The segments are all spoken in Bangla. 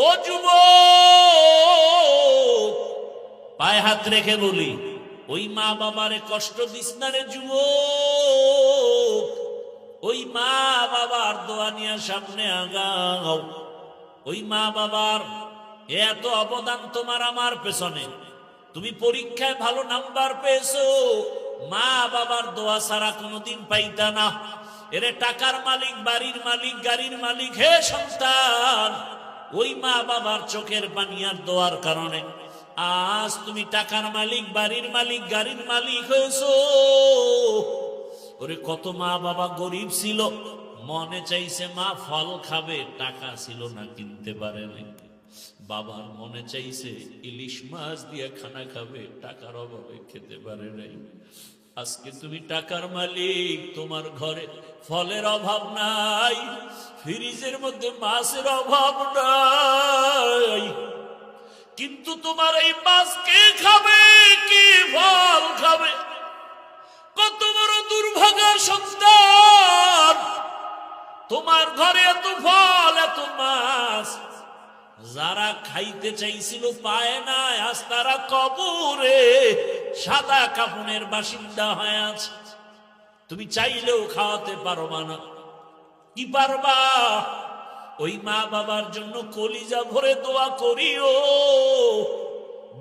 ও যুবক, পায়ে হাত রেখে বলি, ওই মা বাবারে কষ্ট দিস না রে যুবক। ওই মা বাবার দোয়া নিয়ে সামনে আগাও। ওই মা বাবার এত অবদান তোমার আমার পেছনে। তুমি পরীক্ষায় ভালো নাম্বার পেয়েছো, মা বাবার দোয়া ছাড়া কোনোদিন পাইতা না। এরে টাকার মালিক, বাড়ির মালিক, গাড়ির মালিক, হে সন্তান, ওই মা বাবার চোখের পানি আর দোয়ার কারণে আজ তুমি টাকার মালিক, বাড়ির মালিক, গাড়ির মালিক হয়েছো। ওরে কত মা বাবা গরিব ছিল, মনে চাইছে মা ফল খাবে, টাকা ছিল না, কিনতে পারে না। বাবার মনে চাইছে ইলিশ মাছ দিয়ে খানা খাবে, টাকার অভাবে খেতে পারে নাই। আজকে তুমি টাকার মালিক, তোমার ঘরে ফলের অভাব নাই, ফ্রিজের মধ্যে মাছের অভাব নাই, কিন্তু তোমার এই মাছ কে খাবে, কে ফল খাবে? কত বড় দুর্ভাগা সন্তান, তোমার ঘরে এত ফল, এত মাছ, যারা খাইতে চাইছিল পায় না, আজ তারা কবরে সাদা কাফনের বাসিন্দা হয়ে আছে। তুমি চাইলেও খাওয়াতে পারবা না। কি পারবা? ওই মা বাবার জন্য কলিজা ভরে দোয়া করিও,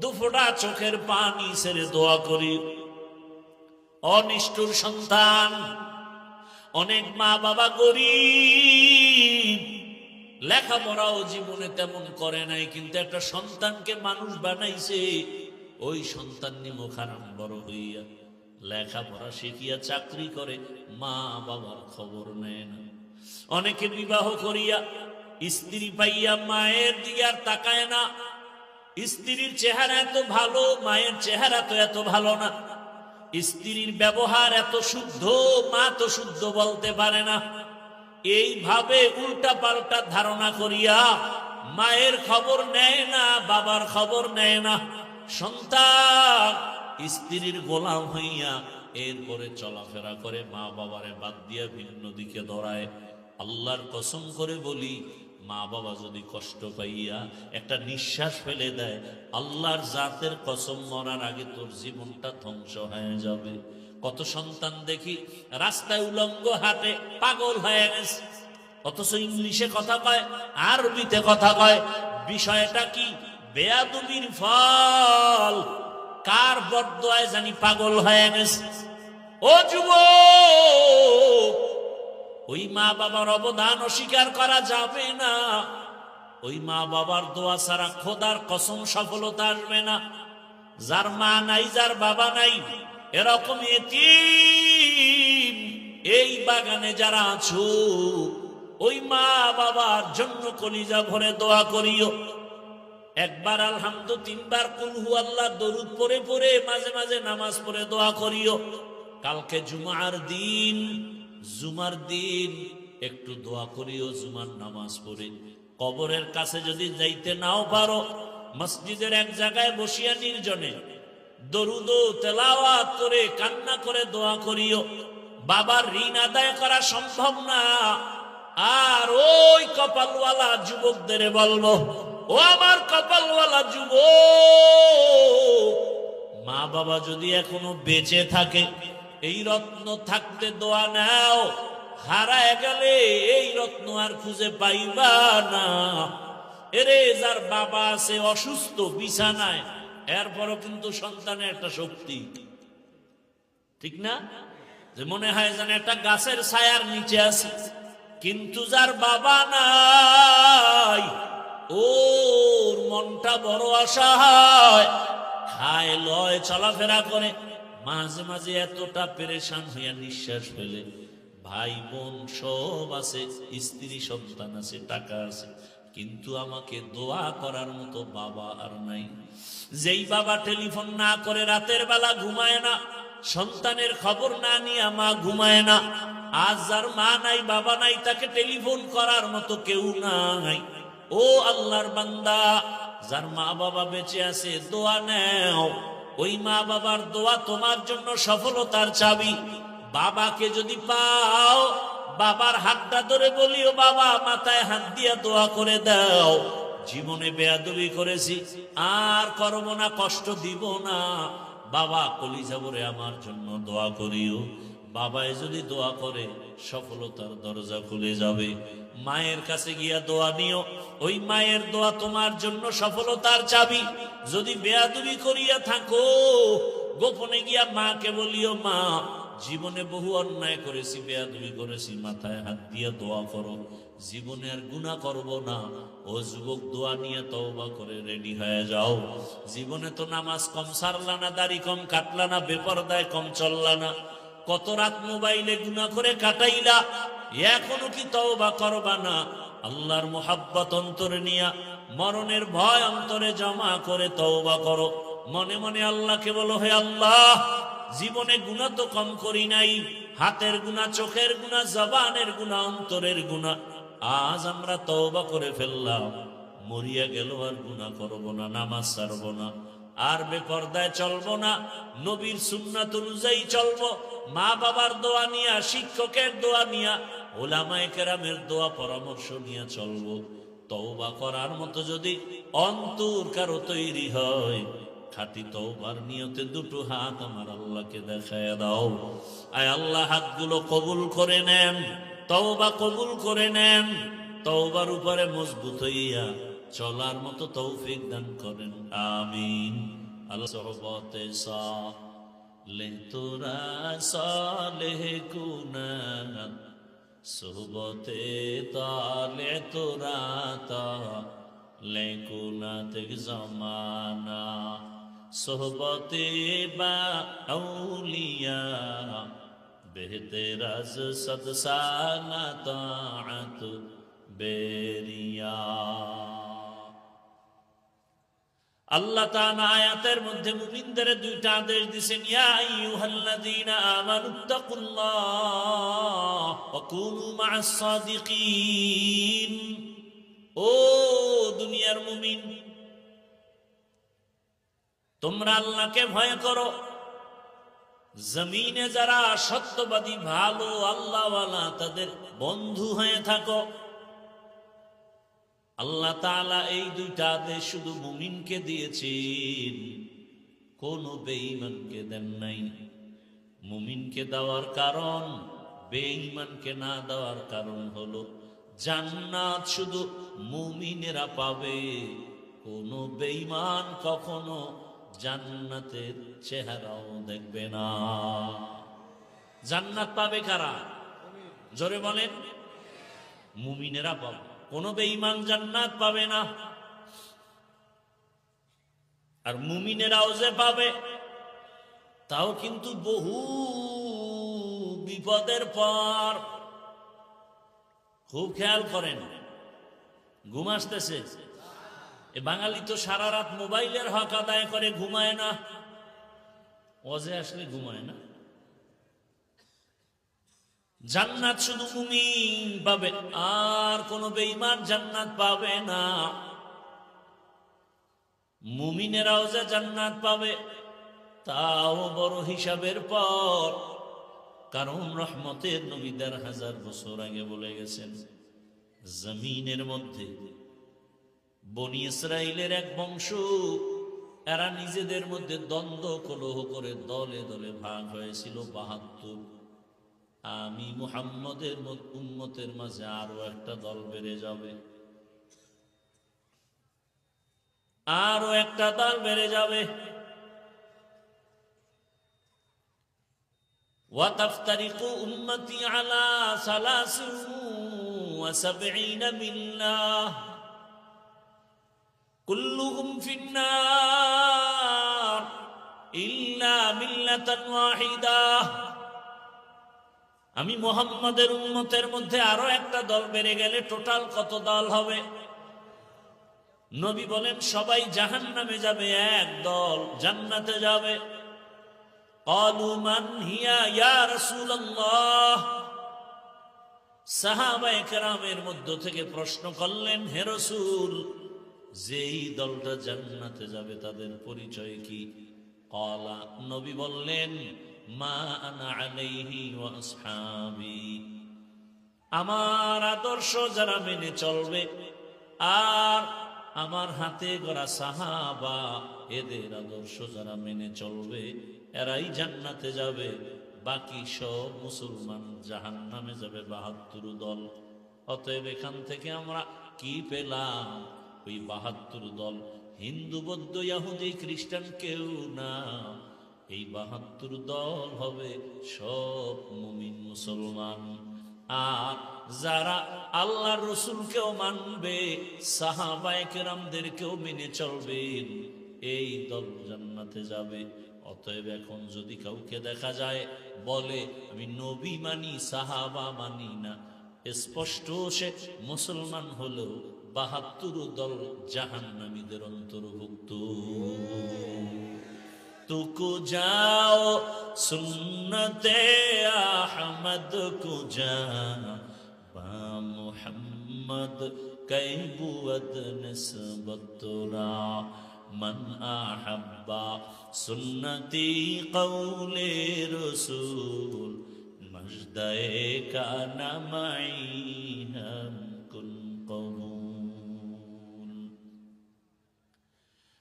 দুফোঁটা চোখের পানি ছেড়ে দোয়া করিও। অনিষ্ঠুর সন্তান, অনেক মা বাবা গরিব, লেখাপড়াও জীবনে তেমন করে নাই, কিন্তু একটা সন্তানকে মানুষ বানাইছে। ওই সন্তান নিমুখারাম বড় হইয়া লেখাপড়া শিখিয়া চাকরি করে, মা বাবার খবর নেয় না। অনেকে বিবাহ করিয়া স্ত্রী পাইয়া মায়ের দিকে আর তাকায় না। স্ত্রীর চেহারা এত ভালো, মায়ের চেহারা তো এত ভালো না। স্ত্রীর ব্যবহার এত শুদ্ধ, মা তো শুদ্ধ বলতে পারে না। এইভাবে উল্টা পাল্টা ধারণা করিয়া মায়ের খবর নেয় না, বাবার খবর নেয় না। সন্তান স্ত্রীর গোলাম হইয়া এরপরে চলাফেরা করে, মা বাবারে বাদ দিয়া ভিন্ন দিকে দৌড়ায়। আল্লাহর কসম করে বলি, মা বাবা যদি কষ্ট পাইয়া একটা নিঃশ্বাস ফেলে দেয়, আল্লাহর জাতের কসম, মরার আগে তোর জীবনটা ধ্বংস হয়ে যাবে। কত সন্তান দেখি রাস্তায় উলঙ্গ হাঁটে, পাগল হয়ে গেছে, অথচ ইংলিশে কথা কয়, আরবিতে কথা কয়। বিষয়টা কি? বেয়াদবির ফল। কার বদদোয়ায় জানি পাগল হয়ে গেছে। ও যুবক, ওই মা বাবার অবদান অস্বীকার করা যাবে না। ওই মা বাবার দোয়া ছাড়া খোদার কসম সফলতা আসবে না। যার মা নাই, যার বাবা নাই, এরকম এতিম এই বাগানে যারা আছো, ওই মা বাবার জন্য কলিজা ভরে দোয়া করিও। একবার আলহামদু, তিনবার কুল হু আল্লাহ দরুদ পড়ে পড়ে মাঝে মাঝে নামাজ পড়ে দোয়া করিও। কালকে জুমার দিন একটু দোয়া করিও, জুমার নামাজ পড়ে। কবরের কাছে যদি যাইতে নাও পারো, মসজিদের এক জায়গায় বসিয়া নির্জনে দরুদ তেলাওয়াত করে কান্না করে দোয়া করিও। বাবার ঋণ আদায় করা সম্ভব না। আর ওই কপালওয়ালা যুবকদের বলবো, ও আমার কপালওয়ালা যুবক, মা বাবা যদি এখনো বেঁচে থাকে, এই রত্ন থাকতে দোয়া নাও। হারায় গেলে এই রত্ন আর খুঁজে পাইবা না। এরে যার বাবা আছে অসুস্থ বিছানায়, এরপরও কিন্তু সন্তানের একটা শক্তি, ঠিক না? যে মনে হয় যেন একটা গাছের ছায়ার নিচে আছে। কিন্তু যার বাবা নাই, ওর মনটা বড় অসহায়, খায় লয়, চলাফেরা করে, মাঝে মাঝে এতটা পেরেশান হইয়া নিঃশ্বাস ফেলে। ভাই বোন সব আছে, স্ত্রী সন্তান আছে, টাকা আছে, কিন্তু আমাকে দোয়া করার মতো বাবা আর নাই। যেই বাবা টেলিফোন না করে রাতের বেলা ঘুমায় না, সন্তানের খবর না নিয়ে মা ঘুমায় না। আজ যার মা নাই, বাবা নাই, তাকে টেলিফোন করার মতো কেউ নাই। ও আল্লাহর বান্দা, যার মা বাবা বেঁচে আছে, দোয়া নেও। ওই মা বাবার দোয়া তোমার জন্য সফলতার চাবি। বাবাকে যদি পাও, বাবার হাতটা ধরে বলিও, বাবা মাথায় হাত দিয়া দোয়া করে দাও, জীবনে বেয়াদবি করেছি, আর করব না, কষ্ট দিব না। বাবা কলিজা ভরে আমার জন্য দোয়া করিও। বাবায় যদি দোয়া করে সফলতার দরজা খুলে যাবে। মায়ের কাছে গিয়া দোয়া নিও, ওই মায়ের দোয়া তোমার জন্য সফলতার চাবি। যদি বেয়াদবি করিয়া থাকো, গোপনে গিয়া মাকে বলিও, মা জীবনে বহু অন্যায় করেছি, বেয়াদবি করেছি, মাথায় হাত দিয়ে দোয়া করো, জীবনে আর গুনাহ করব না। ও যুবক, দোয়া নিয়ে তওবা করে রেডি হয়ে যাও। জীবনে তো নামাজ কম সারলা না, দাড়ি কম কাটলা না, বেপরদায় কম চললা না, কত রাত মোবাইলে গুনাহ করে কাটাইলা, এখনো কি তওবা করবা না? আল্লাহর মুহাব্বত অন্তরে নিয়া, মরণের ভয় অন্তরে জমা করে তওবা করো। মনে মনে আল্লাহকে বলো, হে আল্লাহ, জীবনে গুনাহ তো কম করি নাই, হাতের গুনাহ, চোখের গুনাহ, জবানের গুনাহ, অন্তরের গুনাহ, আজ আমরা তওবা করে ফেললাম, মরিয়া গেল আর গুনাহ করব না, নামাজ ছাড়ব না, আর বেপরদায় চলবো না, নবীর সুন্নাত অনুযায়ী চলবো, মা বাবার দোয়া নিয়া, শিক্ষকের দোয়া নিয়া, ওলামায়ে কেরামের দোয়া পরামর্শ নিয়ে চলবো। তওবা করার মতো যদি অন্তর কারো তৈরি হয়, খাঁটি তওবার নিয়তে দুটো হাত আমার আল্লাহকে দেখায় দাও। আয় আল্লাহ, হাতগুলো কবুল করে নেন, তওবা কবুল করে নেন, তওবার উপরে মজবুত হইয়া চলার মতো তৌফিক দান করেন, আমিন। আল্লাহ সহবতে সালেহ তোরা সালেহ কুনাত, সোহবতে তালে তোরা তালে কুনাত জামানা, সোহবতে বা আউলিয়া বেহতেরাজ সদসানা তাআত বেরিয়া। আল্লাহ তাআলা আয়াতের মধ্যে মুমিনদের দুইটা আদেশ দিয়েছেন, ইয়া আইয়ুহাল্লাযীনা আমানুত্তাকুল্লাহ ওয়া কুনু মা'আস সাদিকিন। ও দুনিয়ার মুমিন, তোমরা আল্লাহকে ভয় করো, জমিনে যারা সত্যবাদী, ভালো আল্লাহওয়ালা, তাদের বন্ধু হয়ে থাকো। আল্লাহ তাআলা এই দুইটা আদেশ শুধু মুমিনকে দিয়েছেন, কোন বেঈমানকে দেন নাই। মুমিনকে দেওয়ার কারণ, বেঈমানকে না দেওয়ার কারণ হলো জান্নাত শুধু মুমিনেরা পাবে, কোন বেঈমান কখনো জান্নাতের চেহারাও দেখবে না। জান্নাত পাবে কারা? জোরে বলেন। মুমিনেরা পাবে, কোন বেঈমান জান্নাত পাবে না। আর মুমিনেরাও যে পাবে, তাও কিন্তু বহু বিপদের পর। খুব খেয়াল করেন, ঘুম আসতেছে, এ বাঙালি তো সারা রাত মোবাইলের হক আদায় করে, ঘুমায় না। ওয়াজে আসলে ঘুমায় না। জান্নাত শুধু মুমিন পাবে, আর কোন বেঈমান জান্নাত পাবে না। মুমিনেরাও যে জান্নাত পাবে, তাও বড় হিসাবের পর। কারণ রহমতের নবী ১,৫০০ বছর আগে বলে গেছেন, জমিনের মধ্যে বনি ইসরাইলের এক বংশ, এরা নিজেদের মধ্যে দ্বন্দ্ব কলহ করে দলে দলে ভাগ হয়েছিল ৭২। আমি মুহাম্মদের উম্মতের মাঝে আরো একটা দল বেড়ে যাবে, আরো একটা দল বেড়ে যাবে। ওয়াতাফতারিকু উম্মতি আলা ৭৩ মিল্লাহ কুল্লুহুম ফিন্নার ইল্লা মিল্লাতান ওয়াহিদাহ। আমি মুহাম্মাদের উম্মতের মধ্যে আরো একটা দল বেড়ে গেলে টোটাল কত দল হবে? নবী বলেন সবাই জাহান্নামে যাবে, এক দল জান্নাতে যাবে। ক্বালু মান হিয়া ইয়া রাসূলুল্লাহ। সাহাবায়ে কেরামের মধ্য থেকে প্রশ্ন করলেন, হে রাসূল, যেই দলটা জান্নাতে যাবে তাদের পরিচয় কি? ক্বালা, নবী বললেন, মা আনা আলাইহি ওয়া আসহাবি। আমার আদর্শ যারা মেনে চলবে আর আমার হাতে গড়া সাহাবা, এদের আদর্শ যারা মেনে চলবে এরাই জান্নাতে যাবে, বাকি সব মুসলমান জাহান্নামে যাবে। ৭২ দল। অতএব এখান থেকে আমরা কি পেলাম? ওই ৭২ দল হিন্দু, বৌদ্ধ, ইহুদি, খ্রিস্টান কেউ না। এই ৭২ দল হবে সব মুমিন মুসলমান। আর যারা আল্লাহর রসুলকেও মানবে, সাহাবায়ে কেরামদেরকেও মেনে চলবেন, এই দল জান্নাতে যাবে। অতএব এখন যদি কাউকে দেখা যায় বলে আমি নবী মানি, সাহাবা মানি না, স্পষ্ট সে মুসলমান হলেও ৭২ দল জাহান্নামীদের অন্তর্ভুক্ত। तुको जाओ सुन्नते अहमद को जा बा मुहम्मद कैबुअद निस्बतुरा मन अहब्बा सुन्नती कौले रसूल मजदे का नमाई हम कुन कबूल।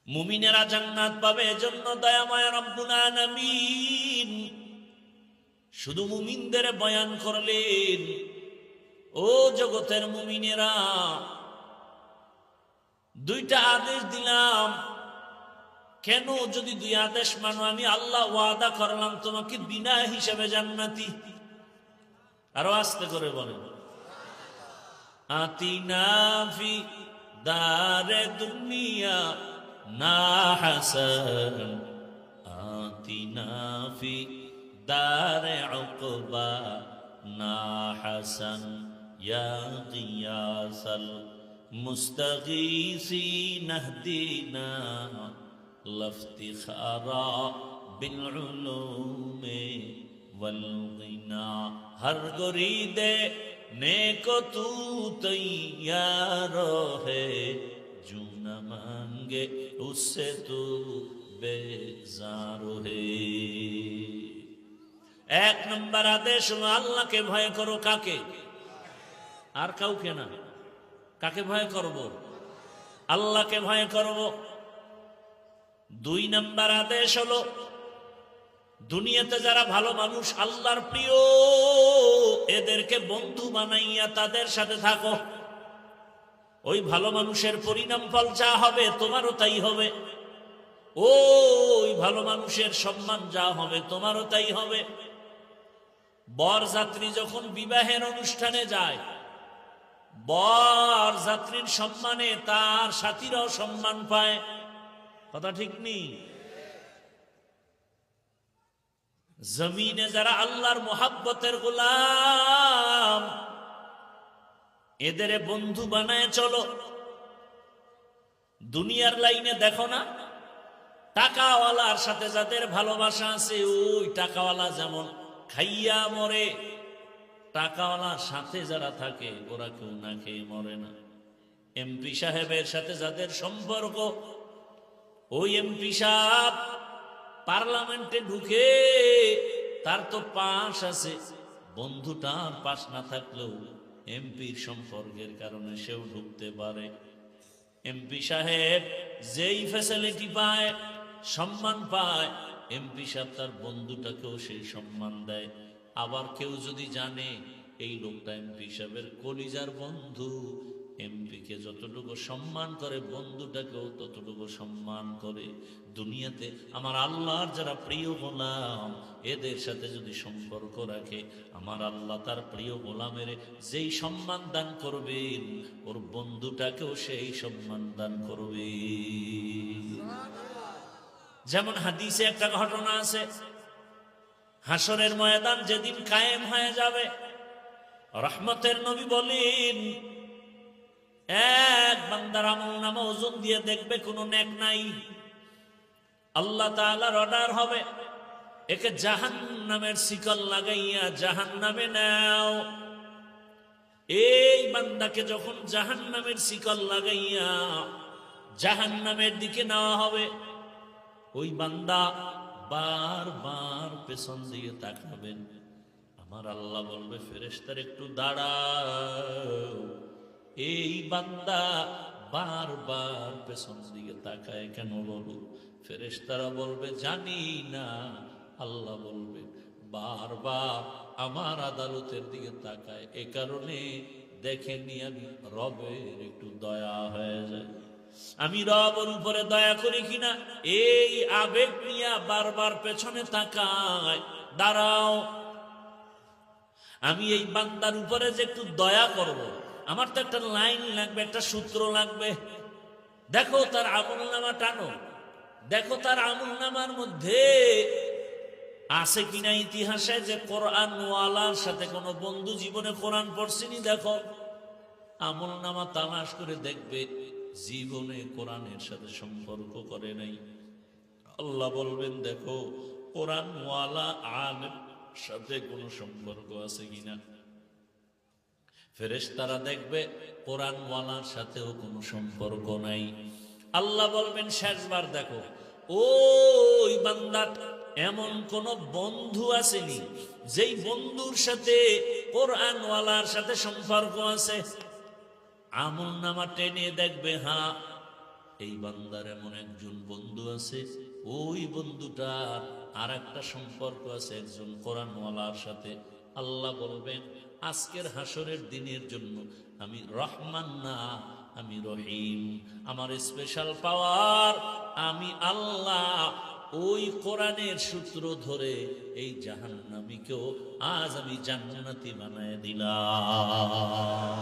মুমিনেরা জান্নাত পাবে, এজন্য দয়াময় রব্বুল আলামিন শুধু মুমিনদের বয়ান করলেন। ও জগতের মুমিনেরা, দুইটা আদেশ দিলাম। কেন? যদি দুই আদেশ মানো, আমি আল্লাহ ওয়াদা করলাম তোমাকে বিনা হিসাবে জান্নাতি। আরো আস্তে করে বলেন, আতিনা ফি দারে দুনিয়া না হাসান আতিনা ফি দারে উকবা না হাসান ইয়া গিয়াসাল মুস্তাগীসিন ইহদিনা লাফতিখারা বিল উলুমি ওয়াল গিনা। হর গরিদে নেকো তু তৈয়ার হে जो न मांगे उससे तू बेजार है। एक नंबर आदेश हलो আল্লাহকে ভয় করো। কাকে? আর কাউকে না। কাকে ভয় করব? আল্লাহকে ভয় করব। 2 নম্বর আদেশ হলো দুনিয়াতে যারা ভালো মানুষ, আল্লাহর প্রিয়, এদেরকে বন্ধু বানাইয়া তাদের সাথে থাকো। ওই ভালো মানুষের পরিণাম ফল যা হবে তোমারও তাই হবে। ওই ভালো মানুষের সম্মান যা হবে তোমারও তাই হবে। বরযাত্রী যখন বিবাহের অনুষ্ঠানে যায়, বরযাত্রীর সম্মানে তার সাথীরাও সম্মান পায়। কথা ঠিক নেই? জমিনে যারা আল্লাহর মোহাব্বতের গোলাম, এদের বন্ধু বানায় চলো। দুনিয়ার লাইনে দেখো না, টাকাওয়ালার সাথে যাদের ভালোবাসা আছে, ওই টাকাওয়ালা যেমন খাইয়া মরে, টাকাওয়ালার সাথে যারা থাকে ওরা কেউ না খেয়ে মরে না। এমপি সাহেবের সাথে যাদের সম্পর্ক, ওই এমপি সাহেব পার্লামেন্টে ঢুকে তার তো পাশ আছে, বন্ধুটার পাশ না থাকলেও এমপির সম্পর্কের কারণে সেও ঢুকতে পারে। এমপি সাহেব যেই ফ্যাসিলিটি পায়, সম্মান পায়, এমপি সাহেব তার বন্ধুটাকেও সেই সম্মান দেয়। আবার কেউ যদি জানে এই লোকটা এমপি সাহেবের কলিজার বন্ধু, এমপিকে যতটুকু সম্মান করে বন্ধুটাকেও ততটুকু সম্মান করে। দুনিয়াতে আমার আল্লাহর যারা প্রিয় গোলাম, এদের সাথে যদি সম্পর্ক রাখে, আমার আল্লাহ তার প্রিয় গোলামের যেই সম্মান দান করবেন, ওর বন্ধুটাকেও সেই সম্মান দান করবে। যেমন হাদিসে একটা ঘটনা আছে, হাসরের ময়দান যেদিন কায়েম হয়ে যাবে, রহমতের নবী বলেন, এক বান্দার আমলনামা ওজন দিয়ে দেখবে কোনো নেক নাই। আল্লাহ তাআলার অর্ডার হবে, একে জাহান্নামের শিকল লাগাইয়া জাহান্নামে নাও। এই বান্দাকে যখন জাহান্নামের শিকল লাগাইয়া জাহান্নামের দিকে নেওয়া হবে, ওই বান্দা বারবার পেছন দিয়ে তাকাবেন। আমার আল্লাহ বলবে, ফেরেশতার একটু দাঁড়াও। এই বান্দা বারবার পেছন দিকে তাকায় কেন বলো? ফেরেশতারা বলবে জানি না। আল্লাহ বলবে বারবার আমার আদালতের দিকে তাকায়, এ কারণে দেখেনি আমি রবের একটু দয়া হয়ে যায়। আমি রবের উপরে দয়া করি কিনা এই আবেগ নিয়ে বারবার পেছনে তাকায়। দাঁড়াও, আমি এই বান্দার উপরে যে একটু দয়া করব, আমার তো একটা লাইন লাগবে, একটা সূত্র লাগবে। দেখো তার আমলনামা টানো, দেখো তার আমলনামার মধ্যে আছে কিনা ইতিহাসে যে কোরআন ওয়ালার সাথে কোনো বন্ধু জীবনে কোরআন পড়ছিনি। দেখো আমলনামা তালাশ করে দেখবে জীবনে কোরআনের সাথে সম্পর্ক করে নাই। আল্লাহ বলবেন দেখো কোরআন ওয়ালা আলেম সাথে কোনো সম্পর্ক আছে কিনা। ফেরেশতারা দেখবে কোরআন ওয়ালার সাথেও কোনো সম্পর্ক নাই। আল্লাহ বলবেন শেষবার দেখো ওই বান্দার এমন কোন বন্ধু আসেনি যেই বন্ধুর সাথে কোরআন ওয়ালার সাথে সম্পর্ক আছে। আমলনামা টেনে দেখবে হ্যাঁ এই বান্দার এমন একজন বন্ধু আছে, ওই বন্ধুটার আর একটা সম্পর্ক আছে একজন কোরআনওয়ালার সাথে। আল্লাহ বলবেন আজকের হাসরের দিনের জন্য আমি রহমান না, আমি রহিম। আমার স্পেশাল পাওয়ার, আমি আল্লাহ ওই কোরআনের সূত্র ধরে এই জাহান্নামীকেও আজ আমি জান্নাতি বানায় দিলাম।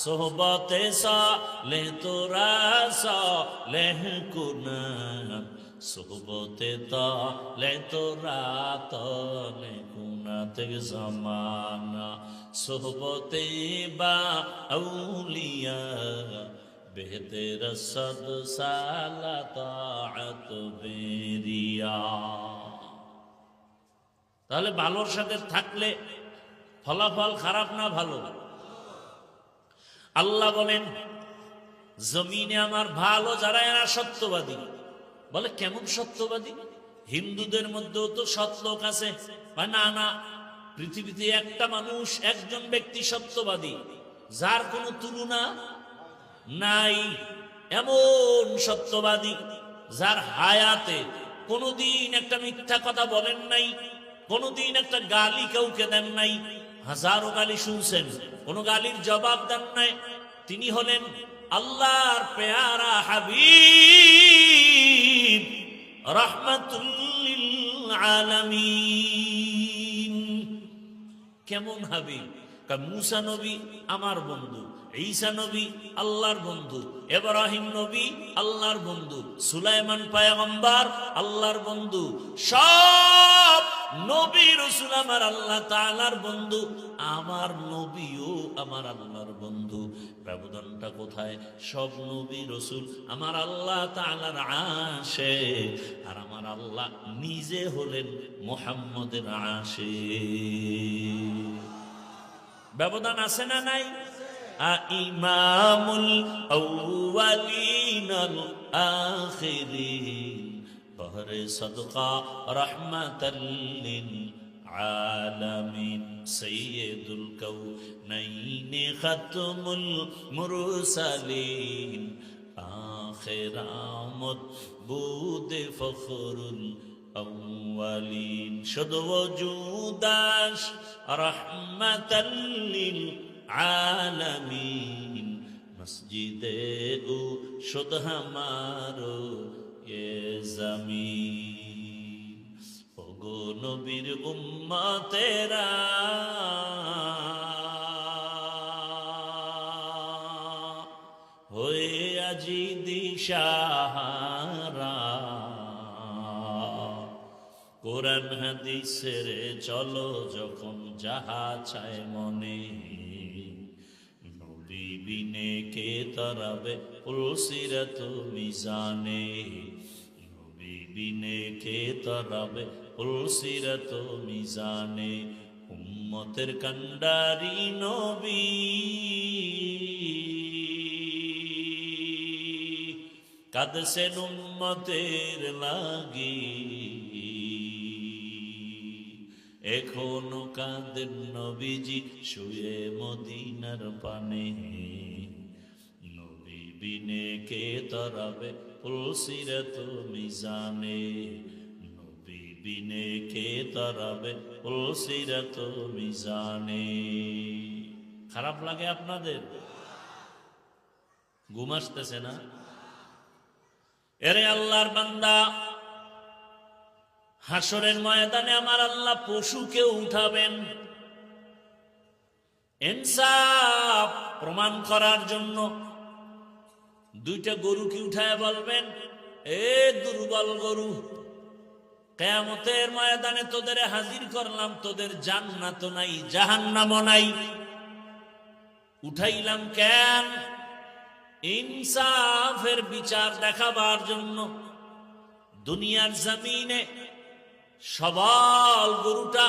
সোহবতে সালে তোরা সালেহ কুনান, সোহবতে তালে তোরা তলে কুনাতে জামানা, সোহবতে বা আউলিয়া বেহতে রসদ সালা তাআত বেরিয়া। তাহলে ভালোর সাথে থাকলে ফলাফল খারাপ না ভালো? আল্লাহ বলেন জমিনে আমার ভালো যারা এরা সত্যবাদী। বলে কেমন সত্যবাদী? হিন্দুদের মধ্যেও তো সৎ লোক আছে। না না, পৃথিবীতে একটা মানুষ, একজন ব্যক্তি সত্যবাদী যার কোনো তুলনা নাই। এমন সত্যবাদী যার হায়াতে কোনোদিন একটা মিথ্যা কথা বলেন নাই, কোনোদিন একটা গালি কাউকে দেন নাই। হাজারো গালি শুনছেন, কোন গালির জবাব দেন নাই। তিনি হলেন আল্লাহর পেয়ারা হাবিব রাহমাতুল লিল আলামিন। কেমন হাবিব? মুসা নবী আমার বন্ধু, ঈসা নবী আল্লাহর বন্ধু, ইব্রাহিম নবী আল্লাহর বন্ধু, সুলাইমান পয়গম্বর আল্লাহর বন্ধু। সব নবী রাসূল আমার আল্লাহ তাআলার বন্ধু, আমার নবীও আমার আল্লাহর বন্ধু। ব্যবধানটা কোথায়? সব নবী রাসূল আমার আল্লাহ তাআলার আশিক, আর আমার আল্লাহ নিজে হলেন মুহাম্মদের আশিক। ব্যবধান আছে না নাই? ইমামুল আউয়ালিন আল আখিরিন, বহরে সদকা রাহমাতাল লিল আলামিন, সাইয়্যিদুল কাউনাইন খাতমুল মুরসালিন, আখির আমদ বুদে ফখরুল আউয়ালিন, শুধু ওজুদাস রাহমাতাল লিল আলামিন, মসজিদে ও শুধ হামারো এ জমিন। ওগো নবীর উম্মতেরা হয়ে আজি দিশাহারা, কোরআন হাদিসের চলো যখন যাহা চায় মনে, নবী বিনে কে তরাবে পুলসিরাত মিজানে, নবী বিনে কে তরাবে পুলসিরাত মিজানে। উম্মতের কান্ডারি নবী কাঁদছেন উম্মতের লাগি, এখনো কাঁদেন নবীজি শুয়ে মদিনার পানে। নবী বিনে কে তরাবে পুলসিরাত মিজানে, নবী বিনে কে তরাবে পুলসিরাত মিজানে। খারাপ লাগে আপনাদের? ঘুম আসতেছে না? এরে আল্লাহর বান্দা, হাসরের ময়দানে আমার আল্লাহ পশুকে উঠাবেন ইনসাফ প্রমাণ করার জন্য। দুইটা গরুকে উঠায় বলবেন, এ দুর্বল গরু, কিয়ামতের ময়দানে তোদের হাজির করলাম, তোদের জান্নাত নাই জাহান্নামও নাই। উঠাইলাম কেন? ইনসাফের বিচার দেখাবার জন্য। দুনিয়ার জমিনে সবল গরুটা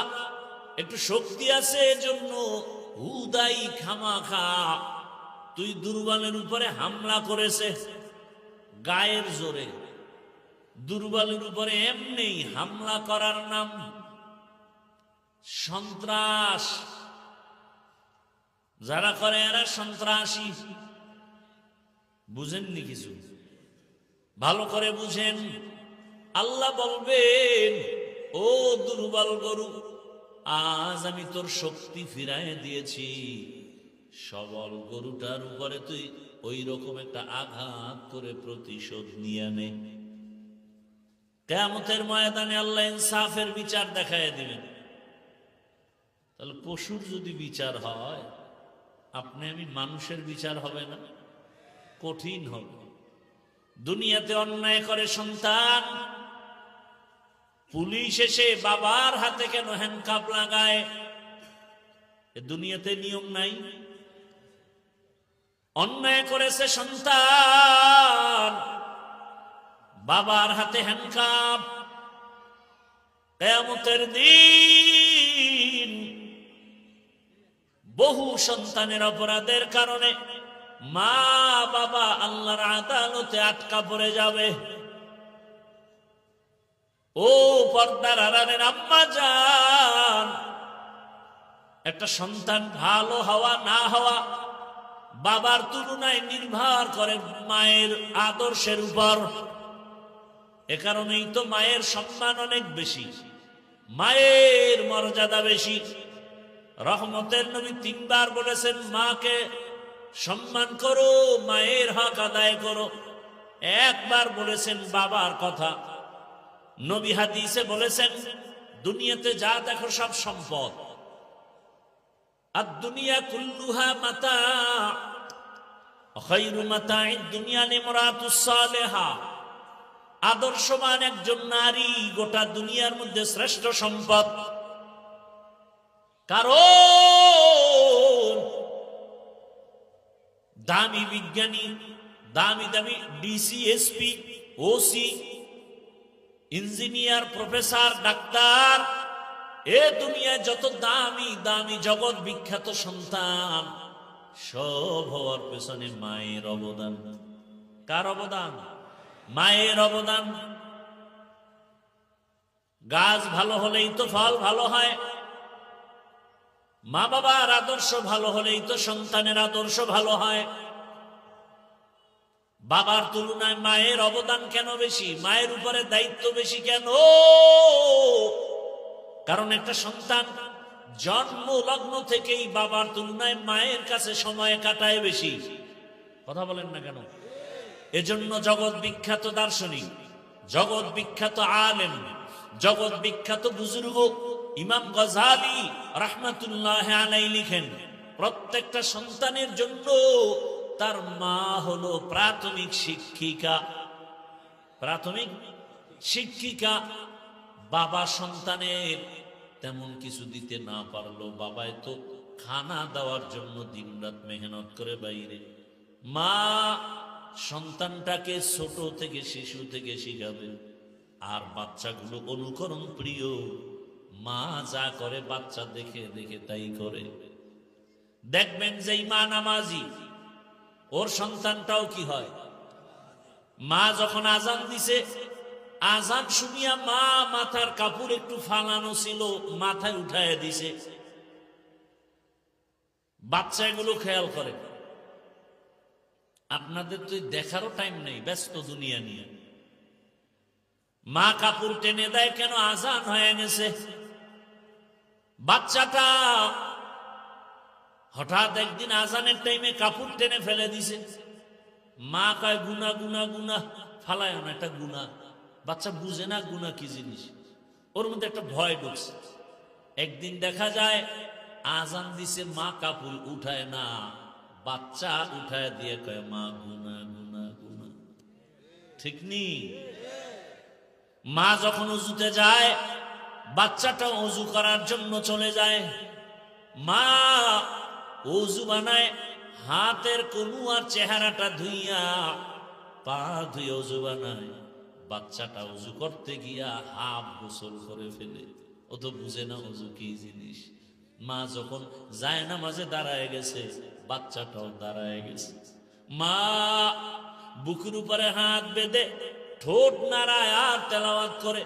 একটু শক্তি আছে এজন্য হুদাই খামাখা তুই দুর্বলের উপরে হামলা করেছে গায়ের জোরে। দুর্বলের উপরে এমনি হামলা করার নাম সন্ত্রাস। যারা করে এরা সন্ত্রাসী। বুঝেননি কিছু? ভালো করে বুঝেন। আল্লাহ বলবেন, ও দুর্বল গরু, আজ আমি তোর শক্তি ফিরায় দিয়েছি। সবল গরুটার উপরে তুই ওই রকম একটা আঘাত করে প্রতিশোধ নিয়ে নে। কিয়ামতের ময়দানে আল্লাহ ইনসাফের বিচার দেখায় দিবেন। তাহলে পশুর যদি বিচার হয়, আপনি আমি মানুষের বিচার হবে না? কঠিন হবে। দুনিয়াতে অন্যায় করে সন্তান, পুলিশ এসে বাবার হাতে কেন হ্যান্ডকাপ লাগায়? এ দুনিয়াতে নিয়ম নাই? অন্যায় করেছে সন্তান, বাবার হাতে হ্যান্ডকাপ। কিয়ামতের দিন বহু সন্তানের অপরাধের কারণে মা বাবা আল্লাহর আদালতে আটকা পড়ে যাবে। ও পর্দার আড়ালের আম্মা জান, একটা সন্তান ভালো হওয়া না হওয়া বাবার তুলনায় নির্ভর করে মায়ের আদর্শের উপর। এ কারণেই তো মায়ের সম্মান অনেক বেশি, মায়ের মর্যাদা বেশি। রহমতের নবী 3 বার বলেছেন, মাকে সম্মান করো, মায়ের হক আদায় করো। একবার বলেছেন বাবার কথা। নবী হাদিসে বলেছেন, দুনিয়াতে যা দেখো সব সম্পদ। আর দুনিয়া কুল্লুহা মাতা, খায়রু মাতা'আদ দুনিয়া লিমরাতুস সালিহা। আদর্শবান একজন নারী গোটা দুনিয়ার মধ্যে শ্রেষ্ঠ সম্পদ। কারণ দামি বিজ্ঞানী, দামি দামি DC, SP, OC, engineer, professor, ডাক্তার, এ দুনিয়ায় যত দামি দামি জগৎ বিখ্যাত সন্তান, সব হওয়ার পেছনে মায়ের অবদান। কার অবদান? মায়ের অবদান। গাছ ভালো হলেই তো ফল ভালো হয়। মা বাবার আদর্শ ভালো হলেই তো সন্তানের আদর্শ ভালো হয়। বাবার তুলনায় মায়ের অবদান কেন বেশি? মায়ের উপরে দায়িত্ব বেশি কেন? কারণ একটা সন্তান জন্ম লগ্ন থেকেই বাবার তুলনায় মায়ের কাছে সময় কাটায় বেশি। কথা বলেন না কেন? এজন্য জগৎ বিখ্যাত দার্শনিক, জগৎ বিখ্যাত আলেম, জগৎ বিখ্যাত বুজুর্গ ইমাম গজালি রাহমাতুল্লাহ আলাইহি লিখেন, প্রত্যেকটা সন্তানের জন্য তার মা হলো প্রাথমিক শিক্ষিকা। প্রাথমিক শিক্ষিকা। বাবা সন্তানের তেমন কিছু দিতে না পারলো, বাবায় তো খানা দেওয়ার জন্য দিনরাত মেহনত করে বাইরে। মা সন্তানটাকে ছোট থেকে, শিশু থেকে শিখাবে। আর বাচ্চাগুলো অনুকরণ প্রিয়, মা যা করে বাচ্চা দেখে দেখে তাই করে। দেখবেন যেই মা নামাজি, ওর সন্তানটাও কি হয়? মা যখন আজান দিছে, আজান শুনিয়া মা মাথার কাপড় একটু ফালানো ছিল, মাথায় উঠায় দিছে। বাচ্চা এগুলো খেয়াল করে। আপনাদের তো দেখারও টাইম নেই, ব্যস্ত দুনিয়া নিয়ে। মা কাপড় টেনে দেয় কেন? আজান হয়ে গেছে। বাচ্চাটা হঠাৎ একদিন আজানের টাইমে কাপড় টেনে ফেলে দিছে। মা কয় গুনা গুনা গুনা, ফালায় না, এটা গুনা। বাচ্চা বুঝে না গুনা কি জিনিস, ওর মধ্যে একটা ভয় ঢুকছে। একদিন দেখা যায় আজান দিছে, মা কাপড় উঠায় না, বাচ্চা উঠায় দিয়ে কয় মা গুনা গুনা গুনা। ঠিক নি? মা যখন অজুতে যায়, বাচ্চাটা অজু করার জন্য চলে যায়। মা অজু বানায়, হাতের কনু আর চেহারাটা ধুইয়া, পা ধুয়ে অজু বানায়। বাচ্চাটা অজু করতে গিয়া হাফ গোসল করে ফেলে। ও তো বুঝে না অজু কি জিনিস। মা যখন যায় না মাঝে দাঁড়ায় গেছে, বাচ্চাটাও দাঁড়ায় গেছে। মা বুকের উপরে হাত বেঁধে ঠোঁট নাড়ায় আর তেলাওয়াত করে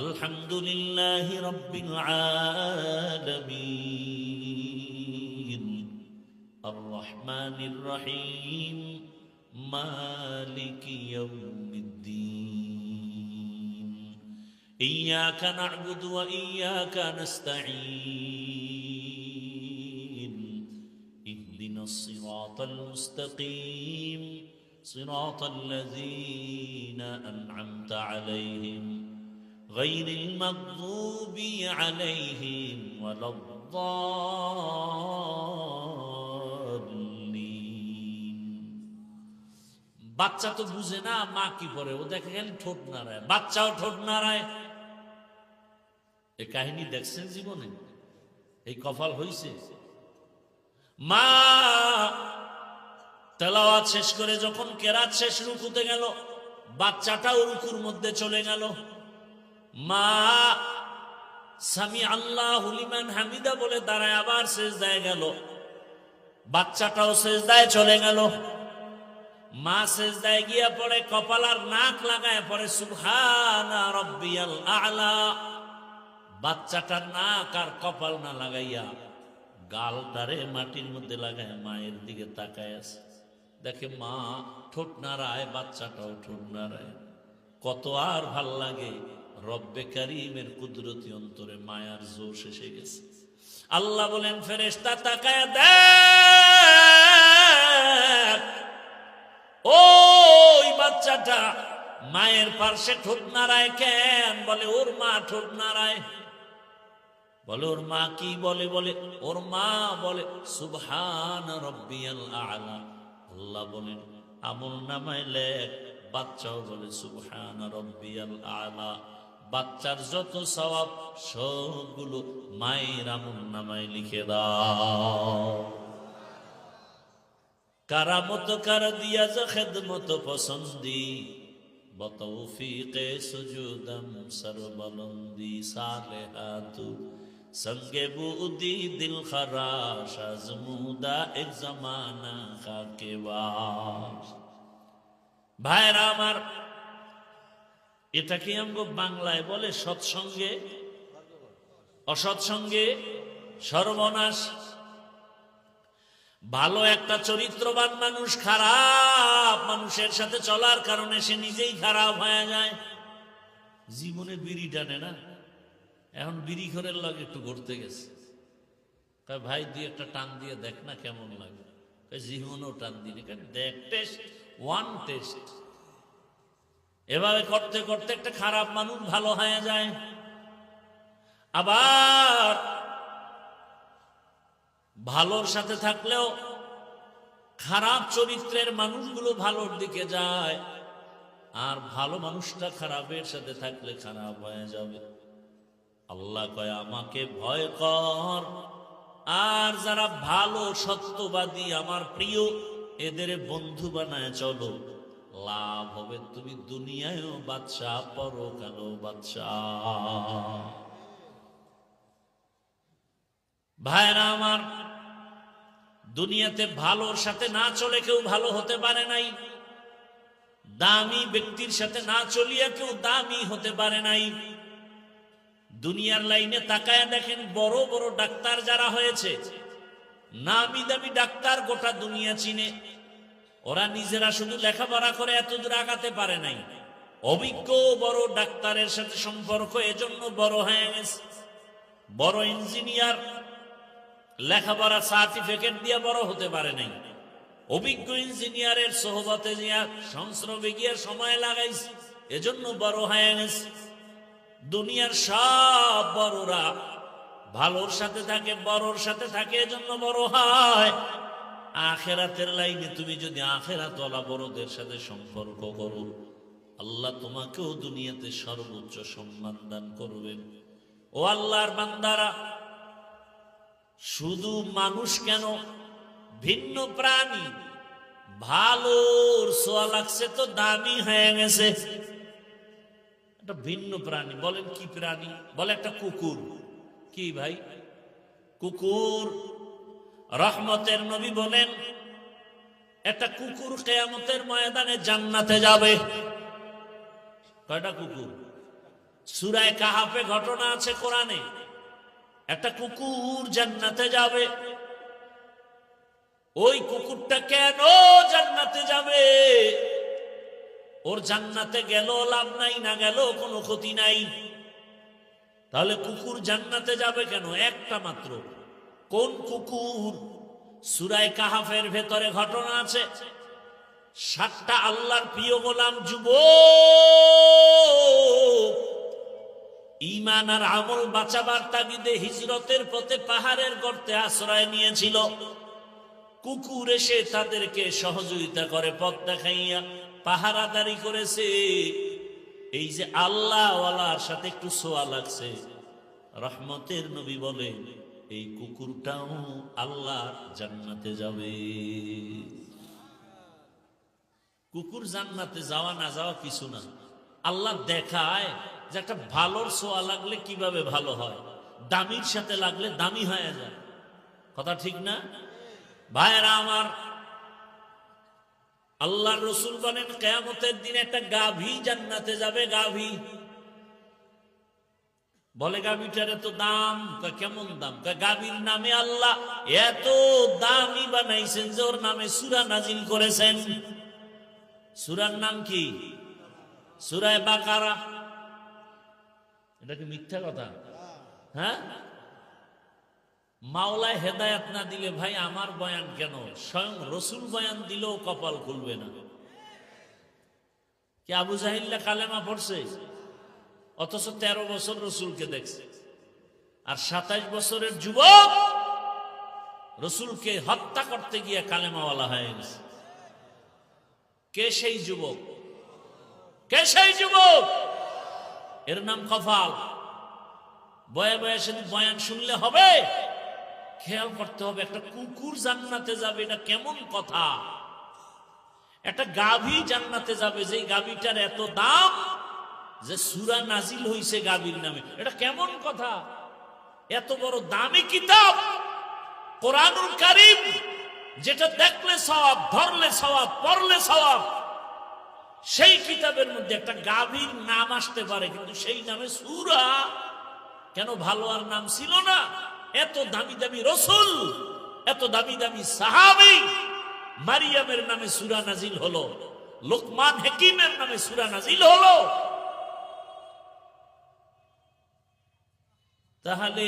আলহামদুলিল্লাহি রাব্বিল আলামিন আর রহমানির রহিম মালিকি ইয়াউমিদ্দিন ইয়্যাকা না'বুদু ওয়া ইয়্যাকা নাস্তাঈন ইহদিনাস সিরাতাল মুস্তাকিম صراط الذين أنعمت عليهم غير المغضوب عليهم ولا الضالين। বাচ্চা তো বুঝে না মা কি করে, ও দেখে খালি ঠোঁট নাড়ায়, বাচ্চাও ঠোঁট নাড়ায়। এই কাহিনী দেখছেন জীবনে? এই কপাল হইছে? মা তেলাওয়াত শেষ করে যখন কেরাত শেষ, রুকুতে গেল, বাচ্চাটাও রুকুর মধ্যে চলে গেল। মা সামি আল্লাহু লিমান হামিদা বলে দাঁড়ায় আবার সিজদায় গেল, বাচ্চাটাও সিজদায় চলে গেল। মা সিজদায় গিয়া পড়ে কপাল আর নাক লাগায় পড়ে সুবহানা রাব্বিয়াল আ'লা। বাচ্চাটার নাক আর কপাল না লাগাইয়া গালটারে মাটির মধ্যে লাগায় মায়ের দিকে তাকায় আছে। দেখে মা ঠোঁট নাড়ায়, বাচ্চাটাও ঠোঁট নাড়ায়। কত আর ভাল লাগে! রব্বে কারীমের কুদরতি অন্তরে মায়ার জোশ এসে গেছে। আল্লাহ বলেন ফেরেশতা তাকায় দেখ, ওই বাচ্চাটা মায়ের পাশে ঠোঁট নাড়ায় কেন? বলে ওর মা ঠোঁট নাড়ায়। বলে ওর মা কি বলে? বলে ওর মা বলে সুবহানা রাব্বিয়াল আ'লা। আল্লাহ বলেন আমল নামায় লেখ, বাচ্চাও বলে সুবহানা রাব্বিয়াল আ'লা। বাচ্চার যত সওয়াব সবগুলো মায়ের আমল নামায় লিখে দাও। কারামত কর দিয়া জ খিদমত পসন্দি বতৌফিকে সুজুদম সরবলন্দি সালেহাতু संगे बूदी दिल खराश आजमूदा एक जमाना खाके वास। ভাইরা আমার, এটাকে আমগো বাংলায় বলে সৎসঙ্গে অসৎসঙ্গে সর্বনাশ। ভালো একটা চরিত্রবান মানুষ খারাপ মানুষের সাথে চলার কারণে সে নিজেই খারাপ হয়ে যায়। জীবনে বিড়ি টানে না, এখন বিড়ি ঘরের লগে একটু ঘুরতে গেছে, ভাই দিয়ে একটা টান দিয়ে দেখ না কেমন লাগে। জীবনেও টান দিনি, দেখ টেস্ট, ওয়ান টেস্ট। এভাবে করতে করতে একটা খারাপ মানুষ ভালো হয়ে যায়। আবার ভালোর সাথে থাকলেও খারাপ চরিত্রের মানুষগুলো ভালোর দিকে যায়, আর ভালো মানুষটা খারাপের সাথে থাকলে খারাপ হয়ে যাবে। আল্লাহ কয় আমাকে ভয় কর, আর যারা ভালো সত্যবাদী আমার প্রিয় এদের বন্ধু বানায় চলো, লাভ হবে তুমি দুনিয়ায়ও বাদশা, পরকালেও বাদশা। ভাইরা আমার, দুনিয়াতে ভালোর সাথে না চলে কেউ ভালো হতে পারে নাই, দামি ব্যক্তির সাথে না চলিয়া কেউ দামি হতে পারে নাই। দুনিয়ার লাইনে তাকায় দেখেন, বড় বড় ডাক্তার যারা হয়েছে, নামি দামি ডাক্তার গোটা দুনিয়া চিনে, ওরা নিজেরা শুধু লেখাপড়া করে এত দূর আগাতে পারে নাই, অভিজ্ঞ বড় ডাক্তারের সাথে সম্পর্ক, এজন্য বড় হয়ে গেছে। বড় ইঞ্জিনিয়ার লেখাপড়া সার্টিফিকেট দিয়ে বড় হতে পারে নাই, অভিজ্ঞ ইঞ্জিনিয়ারের সোহবতে গিয়া সংস্রবে গিয়ে সময় লাগাইছে, এজন্য বড় হয়ে গেছে। দুনিয়ার সব বড়রা ভালোর সাথে থাকে, বড়র সাথে থাকে, এজন্য বড় হয়। আখেরাতের লাইনে তুমি যদি আখেরাতওয়ালা বড়দের সাথে সম্পর্ক করো, আল্লাহ তোমাকেও দুনিয়াতে সর্বোচ্চ সম্মান দান করবেন। ও আল্লাহর বান্দারা, শুধু মানুষ কেন, ভিন্ন প্রাণী ভালোর ছোঁয়া লাগছে তো দামি হয়ে গেছে। একটা ভিন্ন প্রাণী, বলেন কি প্রাণী? বলে একটা কুকুর। কি ভাই? কুকুর। রহমতের নবী বলেন একটা কুকুর কিয়ামতের ময়দানে জান্নাতে যাবে। কয়টা কুকুর? সূরা কাহাফে ঘটনা আছে কোরআনে, একটা কুকুর জান্নাতে যাবে। ওই কুকুরটা কেন জান্নাতে যাবে? ওর জান্নাতে গেল লাভ নাই, না গেল কোনো ক্ষতি নাই। তাহলে কুকুর জান্নাতে যাবে কেন? একটা মাত্র। কোন কুকুর? সূরা কাহাফের ভেতরে ঘটনা আছে, 7টা আল্লাহর প্রিয় গোলাম যুবক ঈমান আর আমল বাঁচাবার তাগিদে হিজরতের পথে পাহাড়ের গর্তে আশ্রয় নিয়েছিল। কুকুর এসে তাদেরকে সহযোগিতা করে, পথ দেখাইয়া পাহারাদারি করেছে। এই যে আল্লাহ ওয়ালার সাথে একটু ছোঁয়া লাগছে, রহমতের নবী বলে এই কুকুরটাও আল্লাহর জান্নাতে যাবে। কুকুর জান্নাতে যাওয়া না যাওয়া কিছু না, আল্লাহ দেখায় যে একটা ভালোর ছোঁয়া লাগলে কিভাবে ভালো হয়, দামির সাথে লাগলে দামি হয়ে যায়। কথা ঠিক না ভাইয়েরা আমার? আল্লাহর রাসূল বলেন কিয়ামতের দিন একটা গাভী জান্নাতে যাবে। গাভী। বলে গাভীটার এত দাম? কেমন দাম? গাভীর নামে আল্লাহ এত দামি বানাইছেন যে ওর নামে সূরা নাজিল করেছেন। সূরার নাম কি? সূরা বাকারা। এটা কি মিথ্যা কথা? হ্যাঁ, মাওলায় হেদায়েত না দিলে ভাই আমার বয়ান কেন, স্বয়ং রসুল বয়ান দিলেও কপাল খুলবে না। কি আবু জাহিল্লা কালেমা পড়ছে, অথচ 13 বছর রসুলকে দেখছে, আর 27 বছরের যুবক রসুলকে হত্যা করতে গিয়ে কালেমাওয়ালা হয়ে গেছে। কে সেই যুবক? কে সেই যুবক? এর নাম কপাল। বয়ে বয়ে সেদিন বয়ান শুনলে হবে? খেয়াল করতে হবে। একটা কুকুর জান্নাতে যাবে, এটা কেমন কথা? একটা গাভী জান্নাতে যাবে, যে গাভীটার এত দাম যে সূরা নাজিল হইছে গাভীর নামে, এটা কেমন কথা? এত বড় দামি কিতাব কোরআনুল কারীম, যেটা দেখলে সওয়াব, ধরলে সওয়াব, পড়লে সওয়াব, সেই কিতাবের মধ্যে একটা গাভীর নাম আসতে পারে, কিন্তু সেই নামে সূরা কেন? ভালো আর নাম ছিল না? এত দামি দামি রসুল, এত দামি দামি সাহাবী, মারিয়ামের নামে সূরা নাজিল হলো, লোকমান হাকিমের নামে সূরা নাজিল হলো। তাহলে